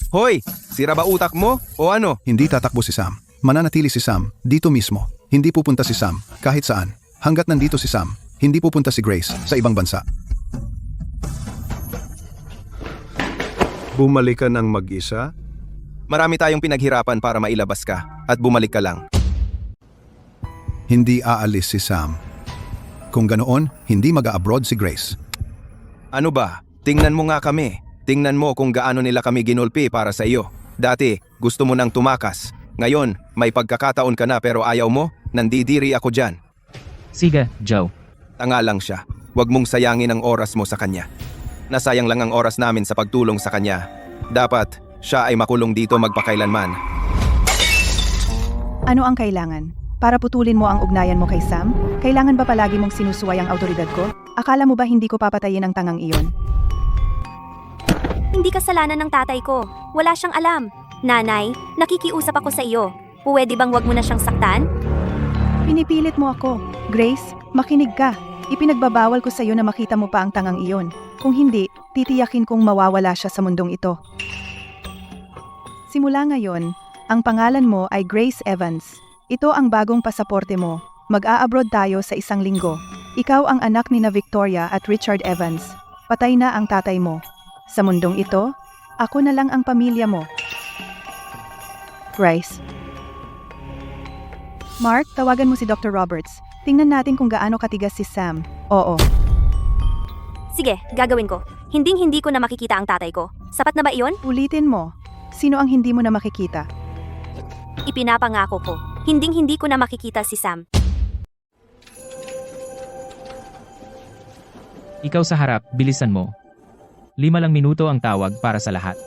Hoy, sira ba utak mo o ano? Hindi tatakbo si Sam. Mananatili si Sam dito mismo. Hindi pupunta si Sam kahit saan. Hanggat nandito si Sam, hindi pupunta si Grace sa ibang bansa. Bumalik ka ng mag-isa? Marami tayong pinaghirapan para mailabas ka at bumalik ka lang. Hindi aalis si Sam. Kung ganoon, hindi mag-a-abroad si Grace. Ano ba? Tingnan mo nga kami. Tingnan mo kung gaano nila kami ginulpi para sa iyo. Dati, gusto mo nang tumakas. Ngayon, may pagkakataon ka na pero ayaw mo? Nandidiri ako dyan. Sige, Joe. Tanga lang siya. Huwag mong sayangin ang oras mo sa kanya. Nasayang lang ang oras namin sa pagtulong sa kanya. Dapat, Siya ay makulong dito magpakailanman. Ano ang kailangan? Para putulin mo ang ugnayan mo kay Sam? Kailangan ba palagi mong sinusuway ang autoridad ko? Akala mo ba hindi ko papatayin ang tangang iyon? Hindi kasalanan ng tatay ko. Wala siyang alam. Nanay, nakikiusap ako sa iyo. Pwede bang wag mo na siyang saktan? Pinipilit mo ako. Grace, makinig ka. Ipinagbabawal ko sa iyo na makita mo pa ang tangang iyon. Kung hindi, titiyakin kong mawawala siya sa mundong ito. Simula ngayon, ang pangalan mo ay Grace Evans. Ito ang bagong pasaporte mo. Mag-a-abroad tayo sa 1 linggo. Ikaw ang anak ni na Victoria at Richard Evans. Patay na ang tatay mo. Sa mundong ito, ako na lang ang pamilya mo. Grace. Mark, tawagan mo si Dr. Roberts. Tingnan natin kung gaano katigas si Sam. Oo. Sige, gagawin ko. Hinding-hindi ko na makikita ang tatay ko. Sapat na ba iyon? Ulitin mo. Sino ang hindi mo na makikita? Ipinapangako ko. Hinding-hindi ko na makikita si Sam. Ikaw sa harap, bilisan mo. 5 lang minuto ang tawag para sa lahat.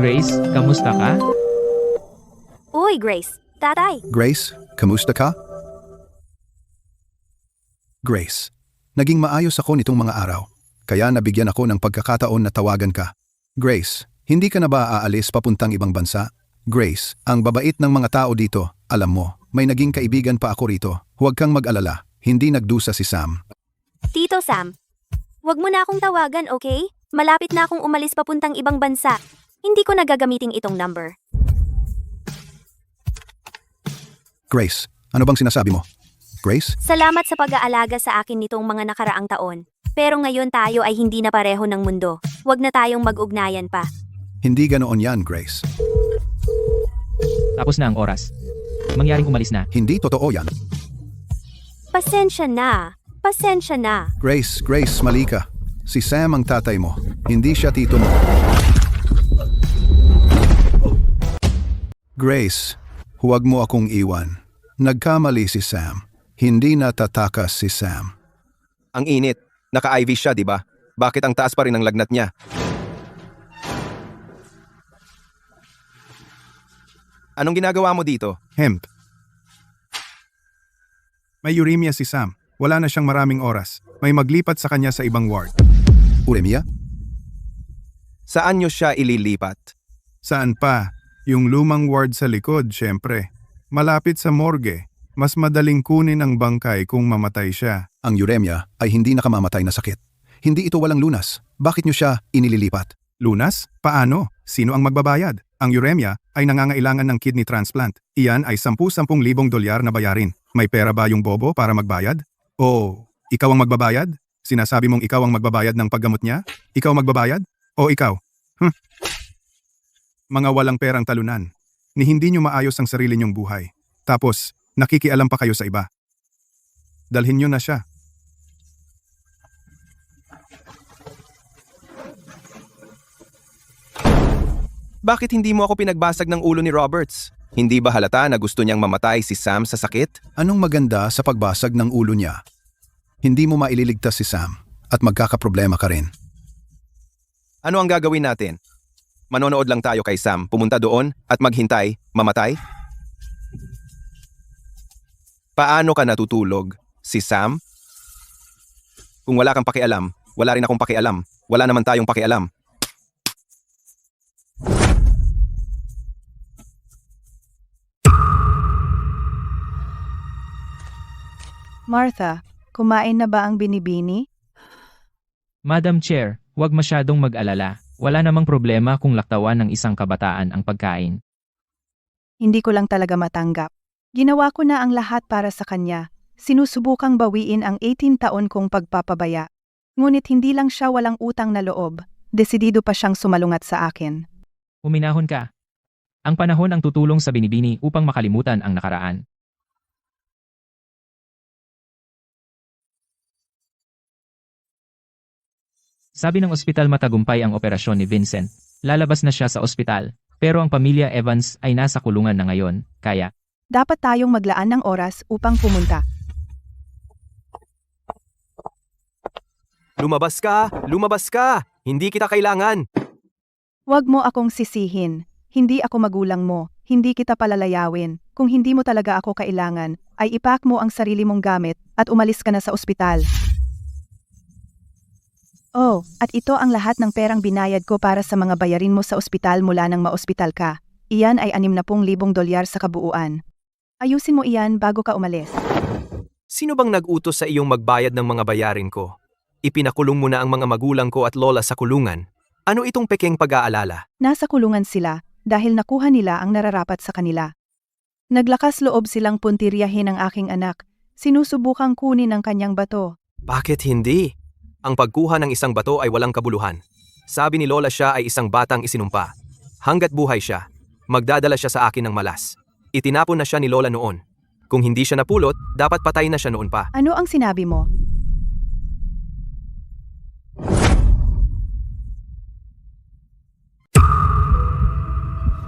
Grace, kamusta ka? Uy, Grace. Tatay. Grace, kamusta ka? Grace, naging maayos ako nitong mga araw. Kaya nabigyan ako ng pagkakataon na tawagan ka. Grace, hindi ka na ba aalis papuntang ibang bansa? Grace, ang babait ng mga tao dito, alam mo, may naging kaibigan pa ako rito. Huwag kang mag-alala, hindi nagdusa si Sam. Tito Sam. Wag mo na akong tawagan, okay? Malapit na akong umalis papuntang ibang bansa. Hindi ko nagagamiting itong number. Grace, ano bang sinasabi mo? Grace? Salamat sa pag-aalaga sa akin nitong mga nakaraang taon. Pero ngayon tayo ay hindi na pareho ng mundo. Huwag na tayong mag-ugnayan pa. Hindi ganoon yan, Grace. Tapos na ang oras. Mangyaring umalis na. Hindi totoo yan. Pasensya na. Pasensya na. Grace, mali ka. Si Sam ang tatay mo. Hindi siya tito mo. Grace, huwag mo akong iwan. Nagkamali si Sam. Hindi natatakas si Sam. Ang init. Naka-IV siya, di ba? Bakit ang taas pa rin ang lagnat niya? Anong ginagawa mo dito? Hemp. May uremia si Sam. Wala na siyang maraming oras. May maglipat sa kanya sa ibang ward. Uremia? Saan niyo siya ililipat? Saan pa? Yung lumang ward sa likod, syempre. Malapit sa morgue. Mas madaling kunin ang bangkay kung mamatay siya. Ang uremia ay hindi nakamamatay na sakit. Hindi ito walang lunas. Bakit niyo siya inililipat? Lunas? Paano? Sino ang magbabayad? Ang uremia ay nangangailangan ng kidney transplant. Iyan ay 10,000 dolyar na bayarin. May pera ba yung bobo para magbayad? O, ikaw ang magbabayad? Sinasabi mong ikaw ang magbabayad ng paggamot niya? Ikaw magbabayad? O ikaw? Mga walang perang talunan. Ni hindi nyo maayos ang sarili nyong buhay. Tapos, nakikialam pa kayo sa iba. Dalhin nyo na siya. Bakit hindi mo ako pinagbasag ng ulo ni Roberts? Hindi ba halata na gusto niyang mamatay si Sam sa sakit? Anong maganda sa pagbasag ng ulo niya? Hindi mo maililigtas si Sam at magkakaproblema ka rin. Ano ang gagawin natin? Manonood lang tayo kay Sam, pumunta doon at maghintay, mamatay? Paano ka natutulog? Si Sam? Kung wala kang pakialam, wala rin akong pakialam. Wala naman tayong pakialam. Martha, kumain na ba ang binibini? Madam Chair, huwag masyadong mag-alala. Wala namang problema kung laktawan ng isang kabataan ang pagkain. Hindi ko lang talaga matanggap. Ginawa ko na ang lahat para sa kanya. Sinusubukang bawiin ang 18 taon kong pagpapabaya. Ngunit hindi lang siya walang utang na loob. Desidido pa siyang sumalungat sa akin. Uminahon ka. Ang panahon ang tutulong sa binibini upang makalimutan ang nakaraan. Sabi ng ospital matagumpay ang operasyon ni Vincent. Lalabas na siya sa ospital. Pero ang pamilya Evans ay nasa kulungan na ngayon, kaya Dapat tayong maglaan ng oras upang pumunta. Lumabas ka! Lumabas ka! Hindi kita kailangan! Huwag mo akong sisihin. Hindi ako magulang mo. Hindi kita palalayawin. Kung hindi mo talaga ako kailangan, ay ipack mo ang sarili mong gamit at umalis ka na sa ospital. Oh, at ito ang lahat ng perang binayad ko para sa mga bayarin mo sa ospital mula nang maospital ka. Iyan ay $60,000 sa kabuuan. Ayusin mo iyan bago ka umalis. Sino bang nag-utos sa iyong magbayad ng mga bayarin ko? Ipinakulong mo na ang mga magulang ko at lola sa kulungan. Ano itong pekeng pag-aalala? Nasa kulungan sila dahil nakuha nila ang nararapat sa kanila. Naglakas loob silang puntiryahin ang aking anak. Sinusubukang kunin ang kanyang bato. Bakit hindi? Ang pagkuha ng isang bato ay walang kabuluhan. Sabi ni lola siya ay isang batang isinumpa. Hanggat buhay siya, magdadala siya sa akin ng malas. Itinapon na siya ni lola noon. Kung hindi siya napulot, dapat patay na siya noon pa. Ano ang sinabi mo?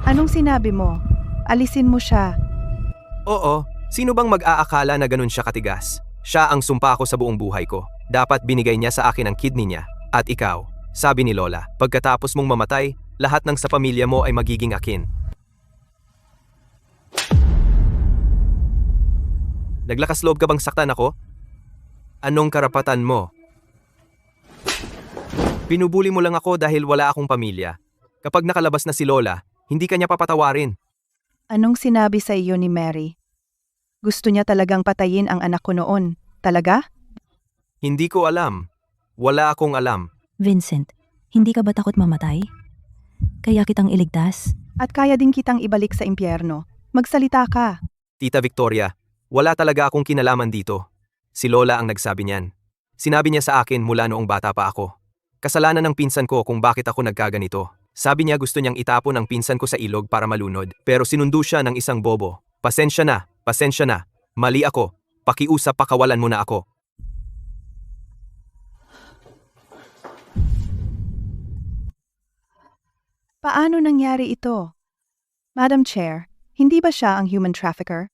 Anong sinabi mo? Alisin mo siya. Oo, sino bang mag-aakala na ganun siya katigas? Siya ang sumpa ko sa buong buhay ko. Dapat binigay niya sa akin ang kidney niya. At ikaw, sabi ni lola, pagkatapos mong mamatay, lahat ng sa pamilya mo ay magiging akin. Naglakas loob ka bang saktan ako? Anong karapatan mo? Pinubuli mo lang ako dahil wala akong pamilya. Kapag nakalabas na si lola, hindi ka niya papatawarin. Anong sinabi sa iyo ni Mary? Gusto niya talagang patayin ang anak ko noon. Talaga? Hindi ko alam. Wala akong alam. Vincent, hindi ka ba takot mamatay? Kaya kitang iligtas? At kaya din kitang ibalik sa impyerno. Magsalita ka. Tita Victoria, wala talaga akong kinalaman dito. Si lola ang nagsabi niyan. Sinabi niya sa akin mula noong bata pa ako. Kasalanan ng pinsan ko kung bakit ako nagkaganito. Sabi niya gusto niyang itapon ang pinsan ko sa ilog para malunod. Pero sinundo siya ng isang bobo. Pasensya na, pasensya na. Mali ako. Pakiusap, pakawalan mo na ako. Paano nangyari ito? Madam Chair, hindi ba siya ang human trafficker?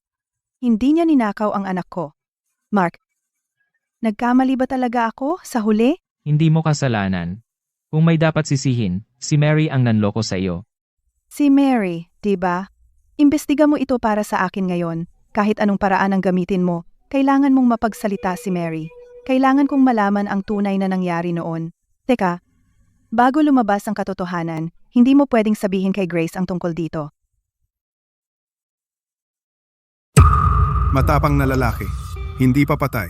Hindi niya ninakaw ang anak ko. Mark, nagkamali ba talaga ako sa huli? Hindi mo kasalanan. Kung may dapat sisihin, si Mary ang nanloko sa iyo. Si Mary, di ba? Imbestiga mo ito para sa akin ngayon. Kahit anong paraan ang gamitin mo, kailangan mong mapagsalita si Mary. Kailangan kong malaman ang tunay na nangyari noon. Teka, bago lumabas ang katotohanan, hindi mo pwedeng sabihin kay Grace ang tungkol dito. Matapang na lalaki. Hindi pa patay.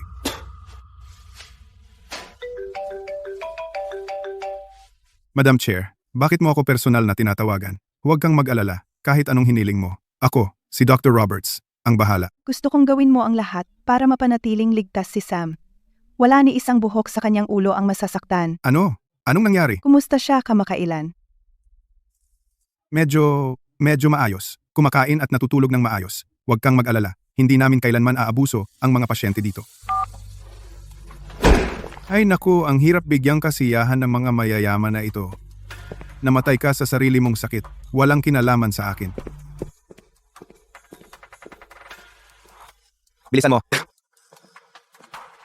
Madam Chair, bakit mo ako personal na tinatawagan? Huwag kang mag-alala, kahit anong hiniling mo. Ako, si Dr. Roberts, ang bahala. Gusto kong gawin mo ang lahat para mapanatiling ligtas si Sam. Wala ni isang buhok sa kanyang ulo ang masasaktan. Ano? Anong nangyari? Kumusta siya kamakailan? Medyo maayos. Kumakain at natutulog ng maayos. Huwag kang mag-alala. Hindi namin kailanman aabuso ang mga pasyente dito. Ay naku, ang hirap bigyang kasiyahan ng mga mayayaman na ito. Namatay ka sa sarili mong sakit. Walang kinalaman sa akin. Bilisan mo.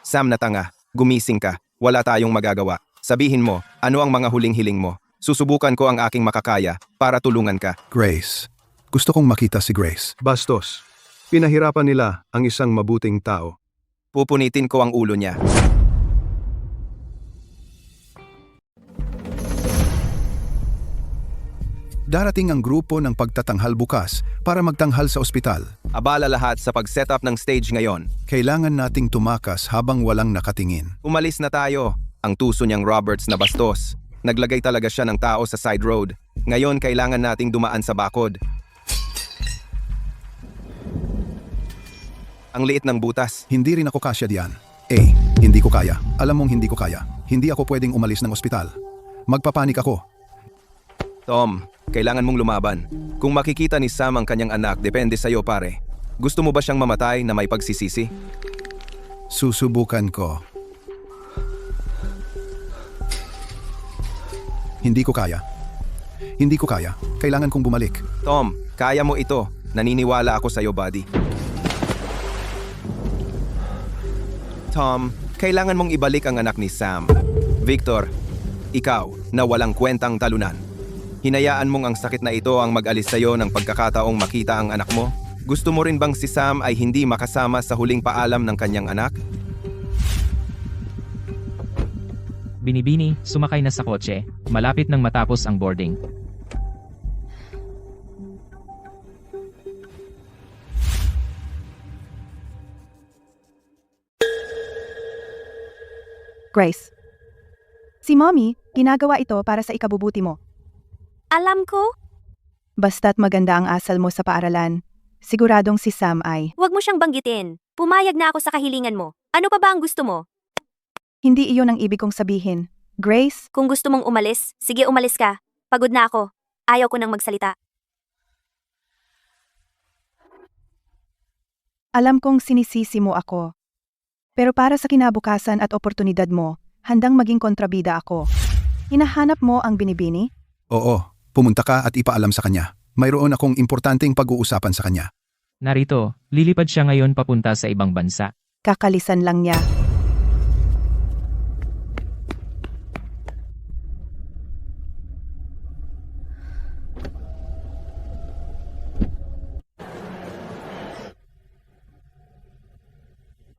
Sam na tanga, gumising ka. Wala tayong magagawa. Sabihin mo, ano ang mga huling hiling mo? Susubukan ko ang aking makakaya para tulungan ka. Grace. Gusto kong makita si Grace. Bastos. Pinahirapan nila ang isang mabuting tao. Pupunitin ko ang ulo niya. Darating ang grupo ng pagtatanghal bukas para magtanghal sa ospital. Abala lahat sa pag-set up ng stage ngayon. Kailangan nating tumakas habang walang nakatingin. Umalis na tayo. Ang tuso niyang Roberts na bastos. Naglagay talaga siya ng tao sa side road. Ngayon kailangan nating dumaan sa bakod. Ang liit ng butas. Hindi rin ako kasya diyan. Hindi ko kaya. Alam mong hindi ko kaya. Hindi ako pwedeng umalis ng ospital. Magpapanik ako. Tom, kailangan mong lumaban. Kung makikita ni Sam ang kanyang anak, depende sa'yo pare. Gusto mo ba siyang mamatay na may pagsisisi? Susubukan ko. Hindi ko kaya. Hindi ko kaya. Kailangan kong bumalik. Tom, kaya mo ito. Naniniwala ako sa'yo, buddy. Tom, kailangan mong ibalik ang anak ni Sam. Victor, ikaw na walang kwentang talunan. Hinayaan mong ang sakit na ito ang mag-alis sa'yo ng pagkakataong makita ang anak mo? Gusto mo rin bang si Sam ay hindi makasama sa huling paalam ng kanyang anak? Binibini, sumakay na sa kotse, malapit nang matapos ang boarding. Grace. Si Mommy, ginagawa ito para sa ikabubuti mo. Alam ko, Basta't maganda ang asal mo sa paaralan, siguradong si Sam ay, huwag mo siyang banggitin. Pumayag na ako sa kahilingan mo. Ano pa ba ang gusto mo? hindi iyon ang ibig kong sabihin. Grace, Kung gusto mong umalis, sige umalis ka. Pagod na ako. Ayaw ko nang magsalita. alam kong sinisisi mo ako. Pero para sa kinabukasan at oportunidad mo, handang maging kontrabida ako. Hinahanap mo ang binibini? Oo, pumunta ka at ipaalam sa kanya. Mayroon akong importanteng pag-uusapan sa kanya. Narito, lilipad siya ngayon papunta sa ibang bansa. Kakalisan lang niya.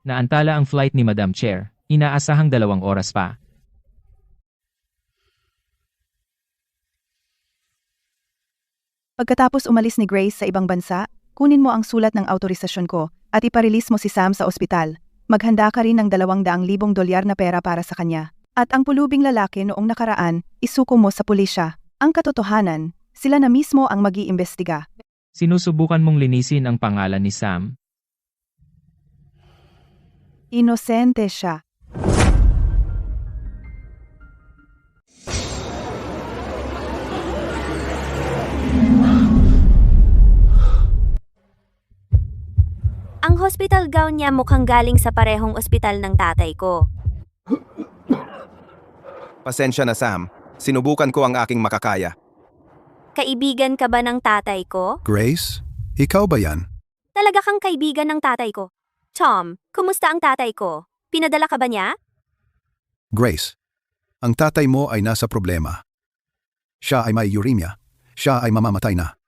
Naantala ang flight ni Madam Chair, inaasahang 2 oras pa. Pagkatapos umalis ni Grace sa ibang bansa, kunin mo ang sulat ng autorisasyon ko at iparilis mo si Sam sa ospital. Maghanda ka rin ng $200,000 na pera para sa kanya. At ang pulubing lalaki noong nakaraan, isuko mo sa pulisya. Ang katotohanan, sila na mismo ang mag-iimbestiga. Sinusubukan mong linisin ang pangalan ni Sam. Inosente siya. Ang hospital gown niya mukhang galing sa parehong ospital ng tatay ko. Pasensya na Sam, sinubukan ko ang aking makakaya. Kaibigan ka ba ng tatay ko? Grace, ikaw ba yan? Talaga kang kaibigan ng tatay ko. Tom, kumusta ang tatay ko? Pinadala ka ba niya? Grace, ang tatay mo ay nasa problema. Siya ay may uremia. Siya ay mamamatay na.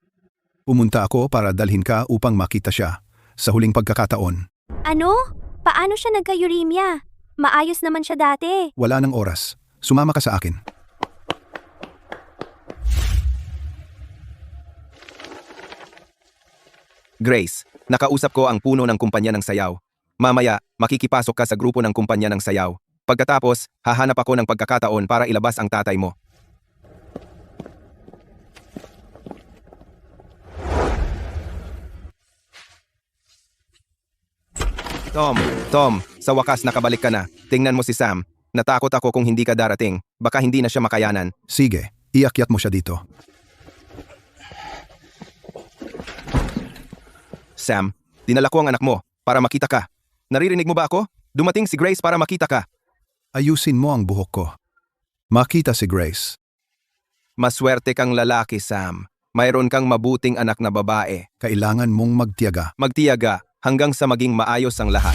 Pumunta ako para dalhin ka upang makita siya sa huling pagkakataon. Ano? Paano siya nagka-uremia? Maayos naman siya dati. Wala ng oras. Sumama ka sa akin. Grace, nakausap ko ang puno ng kumpanya ng sayaw. Mamaya, makikipasok ka sa grupo ng kumpanya ng sayaw. Pagkatapos, hahanap ako ng pagkakataon para ilabas ang tatay mo. Tom, sa wakas nakabalik ka na. Tingnan mo si Sam. Natakot ako kung hindi ka darating. Baka hindi na siya makayanan. Sige, iakyat mo siya dito. Sam, dinala ko ang anak mo para makita ka. Naririnig mo ba ako? Dumating si Grace para makita ka. Ayusin mo ang buhok ko. Makita si Grace. Maswerte kang lalaki, Sam. Mayroon kang mabuting anak na babae. Kailangan mong magtiyaga. Magtiyaga hanggang sa maging maayos ang lahat.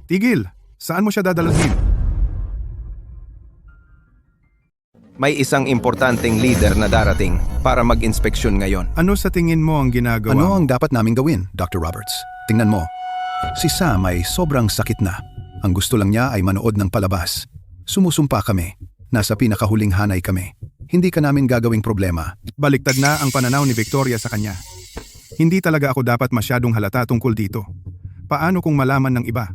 Tigil! Saan mo siya dadalhin? May isang importanteng leader na darating para mag-inspeksyon ngayon. Ano sa tingin mo ang ginagawa Ano mo? ang dapat naming gawin, Dr. Roberts? Tingnan mo. Si Sam ay sobrang sakit na. Ang gusto lang niya ay manood ng palabas. Sumusumpa kami. Nasa pinakahuling hanay kami. Hindi ka namin gagawing problema. Baliktad na ang pananaw ni Victoria sa kanya. Hindi talaga ako dapat masyadong halata tungkol dito. Paano kung malaman ng iba?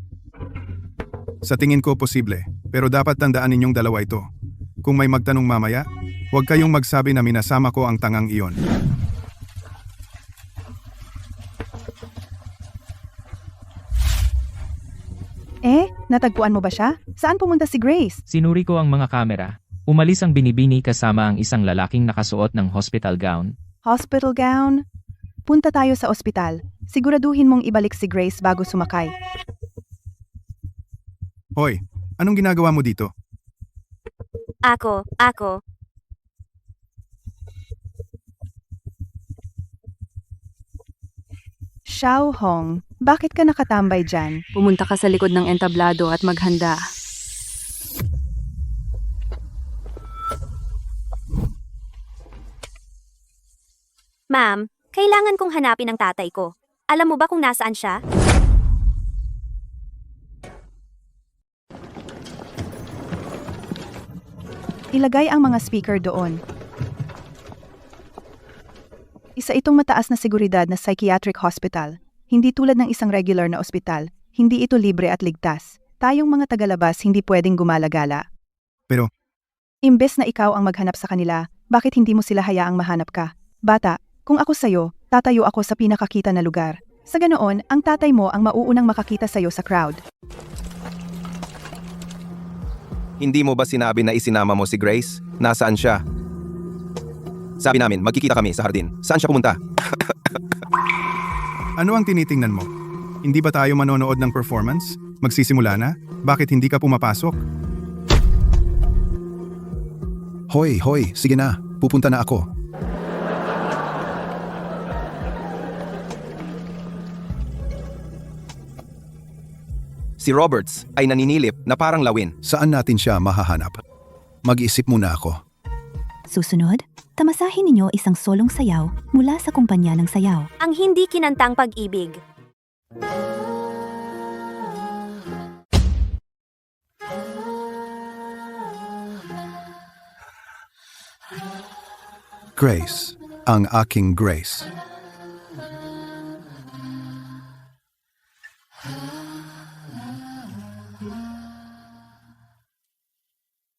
Sa tingin ko posible, pero dapat tandaan ninyong dalawa ito. Kung may magtanong mamaya, huwag kayong magsabi na minasama ko ang tangang iyon. Natagpuan mo ba siya? Saan pumunta si Grace? Sinuri ko ang mga kamera. Umalis ang binibini kasama ang isang lalaking nakasuot ng hospital gown. Hospital gown? Punta tayo sa ospital. Siguraduhin mong ibalik si Grace bago sumakay. Hoy, anong ginagawa mo dito? Ako. Xiao Hong, bakit ka nakatambay dyan? Pumunta ka sa likod ng entablado at maghanda. Ma'am, kailangan kong hanapin ang tatay ko. Alam mo ba kung nasaan siya? Ilagay ang mga speaker doon. Isa itong mataas na seguridad na psychiatric hospital. Hindi tulad ng isang regular na ospital. Hindi ito libre at ligtas. Tayong mga tagalabas hindi pwedeng gumalagala. Pero- Imbes na ikaw ang maghanap sa kanila, bakit hindi mo sila hayaang mahanap ka? Bata, kung ako sa'yo, tatayo ako sa pinakakita na lugar. Sa ganoon, ang tatay mo ang mauunang makakita sa'yo sa crowd. Hindi mo ba sinabi na isinama mo si Grace? Nasaan siya? Sabi namin, magkikita kami sa hardin. Saan siya pumunta? Ano ang tinitingnan mo? Hindi ba tayo manonood ng performance? Magsisimula na? Bakit hindi ka pumapasok? Hoy, sige na. Pupunta na ako. Si Roberts ay naninilip na parang lawin. Saan natin siya mahahanap? Mag-isip muna ako. Susunod, tamasahin ninyo isang solong sayaw mula sa kumpanya ng sayaw. Ang hindi kinantang pag-ibig. Grace, ang aking Grace.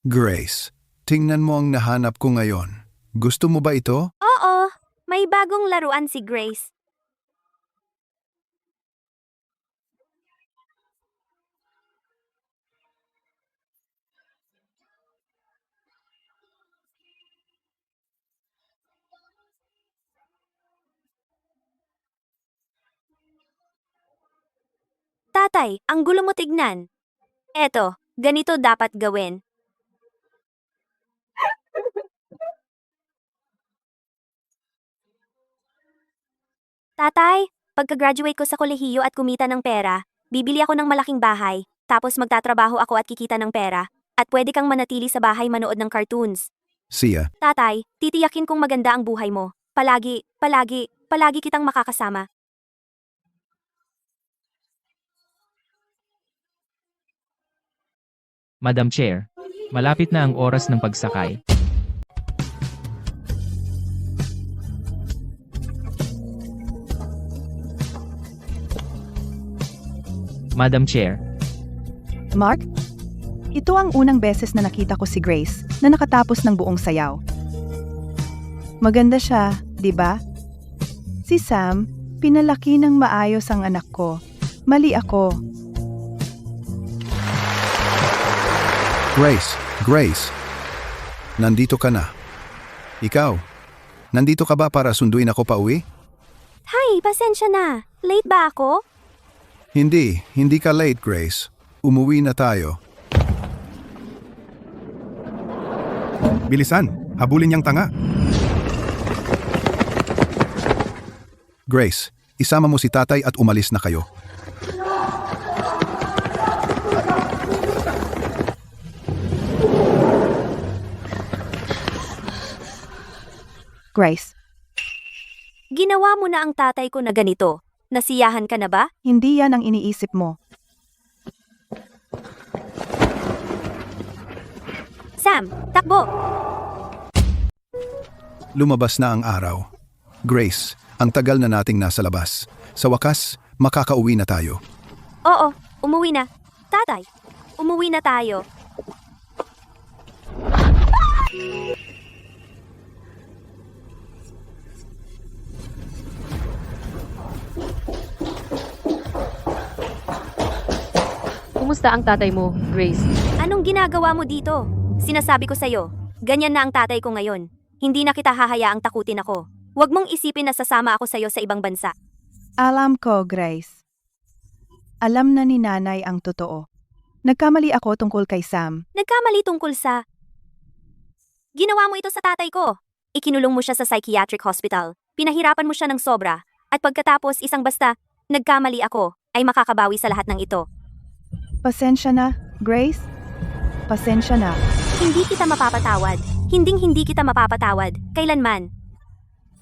Grace, tingnan mo ang nahanap ko ngayon. Gusto mo ba ito? Oo, may bagong laruan si Grace. Tatay, ang gulo mo tignan. Eto, ganito dapat gawin. Tatay, pagka-graduate ko sa kolehiyo at kumita ng pera, bibili ako ng malaking bahay, tapos magtatrabaho ako at kikita ng pera, at pwede kang manatili sa bahay manood ng cartoons. Siya, Tatay, titiyakin kong maganda ang buhay mo. Palagi kitang makakasama. Madam Chair, malapit na ang oras ng pagsakay. Madam Chair, Mark, ito ang unang beses na nakita ko si Grace na nakatapos ng buong sayaw. Maganda siya, di ba? Si Sam, pinalaki ng maayos ang anak ko. Mali ako. Grace. Nandito ka na. Ikaw, nandito ka ba para sunduin ako pa uwi? Hay, pasensya na. Late ba ako? Hindi ka late, Grace. Umuwi na tayo. Bilisan, habulin niyang tanga. Grace, isama mo si tatay at umalis na kayo. Grace, Ginawa mo na ang tatay ko na ganito. Nasiyahan ka na ba? hindi yan ang iniisip mo. Sam, takbo! Lumabas na ang araw. Grace, ang tagal na nating nasa labas. Sa wakas, makakauwi na tayo. Oo, umuwi na. Tatay, umuwi na tayo. Kumusta ang tatay mo, Grace? Anong ginagawa mo dito? Sinasabi ko sa'yo, ganyan na ang tatay ko ngayon. Hindi na kita hahayaang takutin ako. Huwag mong isipin na sasama ako sa'yo sa ibang bansa. Alam ko, Grace. Alam na ni nanay ang totoo. Nagkamali ako tungkol kay Sam. Nagkamali tungkol sa... Ginawa mo ito sa tatay ko. Ikinulong mo siya sa psychiatric hospital. Pinahirapan mo siya ng sobra. At pagkatapos isang basta, Nagkamali ako, ay makakabawi sa lahat ng ito. Pasensya na, Grace. Pasensya na. Hindi kita mapapatawad. Hindi kita mapapatawad. Kailanman.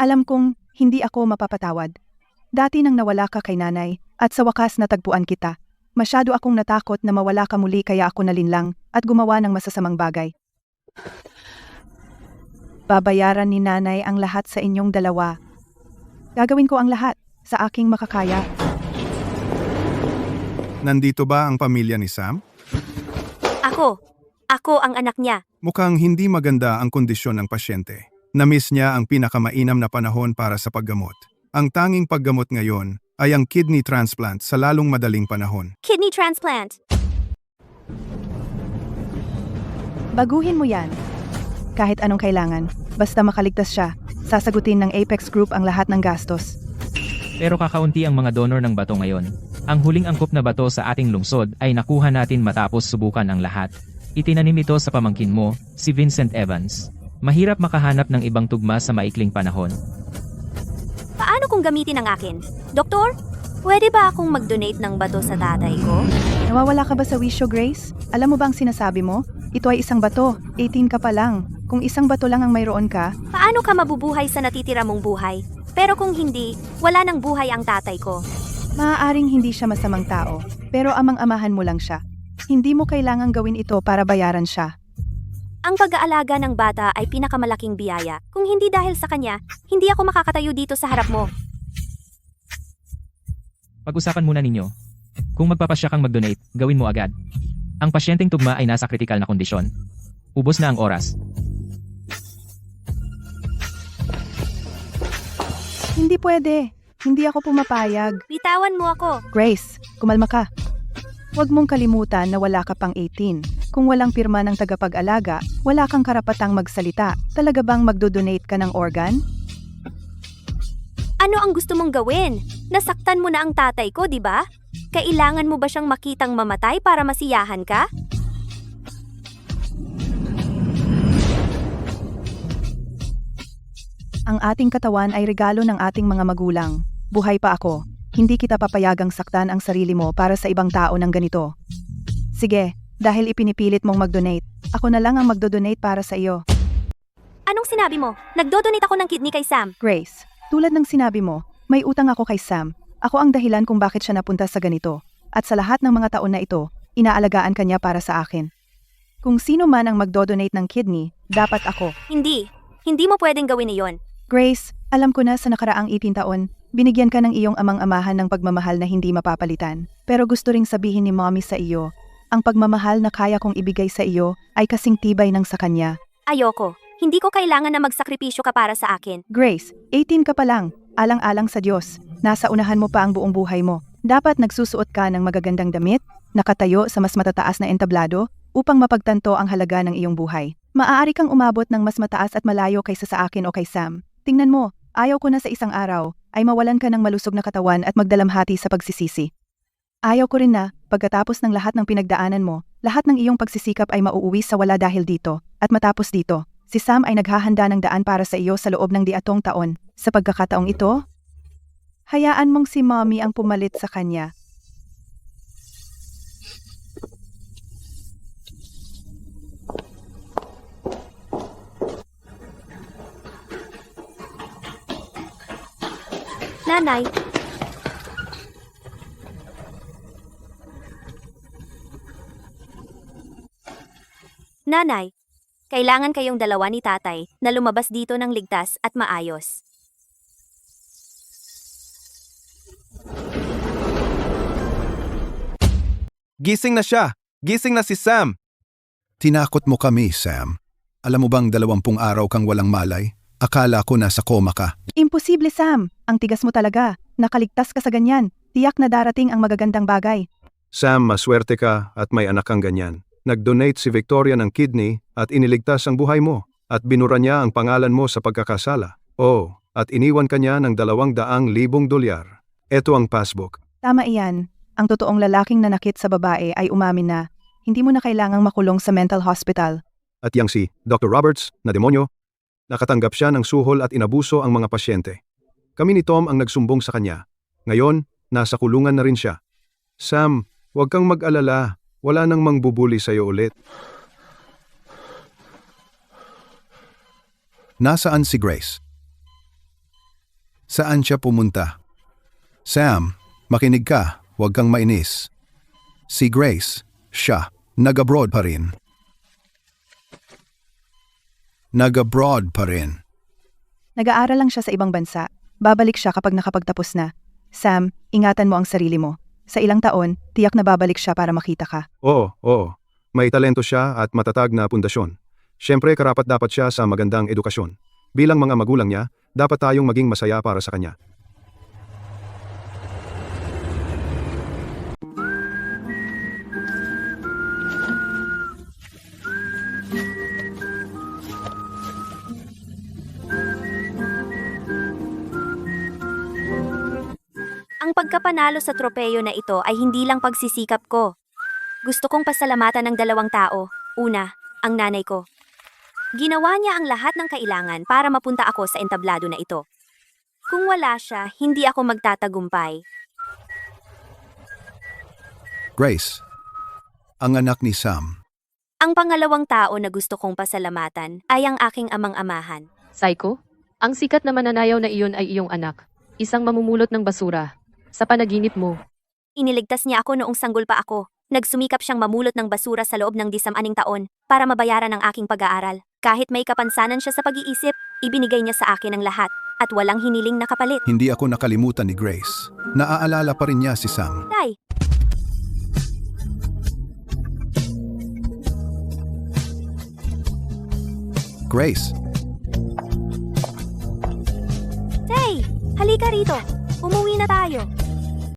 Alam kong hindi ako mapapatawad. Dati nang nawala ka kay nanay at sa wakas natagpuan kita. Masyado akong natakot na mawala ka muli kaya ako nalinlang at gumawa ng masasamang bagay. Babayaran ni nanay ang lahat sa inyong dalawa. Gagawin ko ang lahat sa aking makakaya. Nandito ba ang pamilya ni Sam? Ako ang anak niya. Mukhang hindi maganda ang kondisyon ng pasyente. Namiss niya ang pinakamainam na panahon para sa paggamot. Ang tanging paggamot ngayon ay ang kidney transplant sa lalong madaling panahon. Kidney transplant. Baguhin mo yan. Kahit anong kailangan, basta makaligtas siya, sasagutin ng Apex Group ang lahat ng gastos. Pero kakaunti ang mga donor ng bato ngayon. Ang huling angkop na bato sa ating lungsod ay nakuha natin matapos subukan ang lahat. Itinanim ito sa pamangkin mo, si Vincent Evans. Mahirap makahanap ng ibang tugma sa maikling panahon. Paano kung gamitin ang akin? Doktor, pwede ba akong mag-donate ng bato sa tatay ko? Nawawala ka ba sa wisyo, Grace? Alam mo ba ang sinasabi mo? Ito ay isang bato, 18 ka pa lang. Kung isang bato lang ang mayroon ka, Paano ka mabubuhay sa natitira mong buhay? Pero kung hindi, wala nang buhay ang tatay ko. maaaring hindi siya masamang tao, pero amang-amahan mo lang siya. Hindi mo kailangang gawin ito para bayaran siya. Ang pag-aalaga ng bata ay pinakamalaking biyaya. Kung hindi dahil sa kanya, hindi ako makakatayo dito sa harap mo. Pag-usapan muna ninyo. Kung magpapasya kang mag-donate, gawin mo agad. Ang pasyenteng tugma ay nasa kritikal na kondisyon. Ubos na ang oras. Hindi pwede. Hindi ako pumapayag. Bitawan mo ako. Grace, kumalma ka. Huwag mong kalimutan na wala ka pang 18. Kung walang pirma ng tagapag-alaga, wala kang karapatang magsalita. Talaga bang magdodonate ka ng organ? Ano ang gusto mong gawin? Nasaktan mo na ang tatay ko, di ba? Kailangan mo ba siyang makitang mamatay para masiyahan ka? Ang ating katawan ay regalo ng ating mga magulang. Buhay pa ako. Hindi kita papayagang saktan ang sarili mo para sa ibang tao ng ganito. Sige, dahil ipinipilit mong mag-donate, ako na lang ang magdodonate para sa iyo. Anong sinabi mo? Nagdodonate ako ng kidney kay Sam. Grace, tulad ng sinabi mo, may utang ako kay Sam. Ako ang dahilan kung bakit siya napunta sa ganito. At sa lahat ng mga taon na ito, inaalagaan kanya para sa akin. Kung sino man ang magdodonate ng kidney, dapat ako. Hindi mo pwedeng gawin iyon. Grace, alam ko na sa nakaraang 18 taon, binigyan ka ng iyong amang-amahan ng pagmamahal na hindi mapapalitan. Pero gusto ring sabihin ni Mommy sa iyo, ang pagmamahal na kaya kong ibigay sa iyo ay kasing tibay ng sa kanya. Ayoko. Hindi ko kailangan na magsakripisyo ka para sa akin. Grace, 18 ka pa lang, alang-alang sa Diyos. Nasa unahan mo pa ang buong buhay mo. Dapat nagsusuot ka ng magagandang damit, nakatayo sa mas matataas na entablado, upang mapagtanto ang halaga ng iyong buhay. Maaari kang umabot ng mas mataas at malayo kaysa sa akin o kay Sam. Tingnan mo, ayaw ko na sa isang araw, ay mawalan ka ng malusog na katawan at magdalamhati sa pagsisisi. Ayaw ko rin na, pagkatapos ng lahat ng pinagdaanan mo, lahat ng iyong pagsisikap ay mauuwi sa wala dahil dito, at matapos dito, si Sam ay naghahanda ng daan para sa iyo sa loob ng 10 taon. Sa pagkakataong ito, hayaan mong si Mommy ang pumalit sa kanya. Nanay, Nanay, kailangan kayong dalawa ni tatay na lumabas dito ng ligtas at maayos. Gising na siya! Gising na si Sam! Tinakot mo kami, Sam. Alam mo bang 20 araw kang walang malay? Akala ko nasa koma ka. Imposible, Sam. Ang tigas mo talaga. Nakaligtas ka sa ganyan. Tiyak na darating ang magagandang bagay. Sam, maswerte ka at may anak kang ganyan. Nag-donate si Victoria ng kidney at iniligtas ang buhay mo. At binura niya ang pangalan mo sa pagkakasala. Oh, at iniwan ka niya ng $200,000. Ito ang passbook. Tama iyan. Ang totoong lalaking nanakit sa babae ay umamin na hindi mo na kailangang makulong sa mental hospital. At yang si Dr. Roberts, na demonyo, nakatanggap siya ng suhol at inabuso ang mga pasyente. Kami ni Tom ang nagsumbong sa kanya. Ngayon, nasa kulungan na rin siya. Sam, huwag kang mag-alala. Wala nang mangbubuli sa'yo ulit. Nasaan si Grace? Saan siya pumunta? Sam, makinig ka. Huwag kang mainis. Si Grace, siya, nag-abroad pa rin. Nag-abroad pa rin. Nag-aaral lang siya sa ibang bansa. Babalik siya kapag nakapagtapos na. Sam, ingatan mo ang sarili mo. Sa ilang taon, tiyak na babalik siya para makita ka. Oo. May talento siya at matatag na pundasyon. Siyempre, karapat dapat siya sa magandang edukasyon. Bilang mga magulang niya, dapat tayong maging masaya para sa kanya. Ang pagkapanalo sa tropeyo na ito ay hindi lang pagsisikap ko. Gusto kong pasalamatan ng dalawang tao. Una, ang nanay ko. Ginawa niya ang lahat ng kailangan para mapunta ako sa entablado na ito. Kung wala siya, hindi ako magtatagumpay. Grace, ang anak ni Sam. Ang pangalawang tao na gusto kong pasalamatan ay ang aking amang-amahan. Psycho? Ang sikat na mananayaw na iyon ay iyong anak. Isang mamumulot ng basura. Sa panaginip mo. Iniligtas niya ako noong sanggol pa ako. Nagsumikap siyang mamulot ng basura sa loob ng 10 taon para mabayaran ang aking pag-aaral. Kahit may kapansanan siya sa pag-iisip, ibinigay niya sa akin ang lahat at walang hiniling na kapalit. Hindi ako nakalimutan ni Grace. Naaalala pa rin niya si Sam. Tay, Grace, Tay, halika rito. Umuwi na tayo.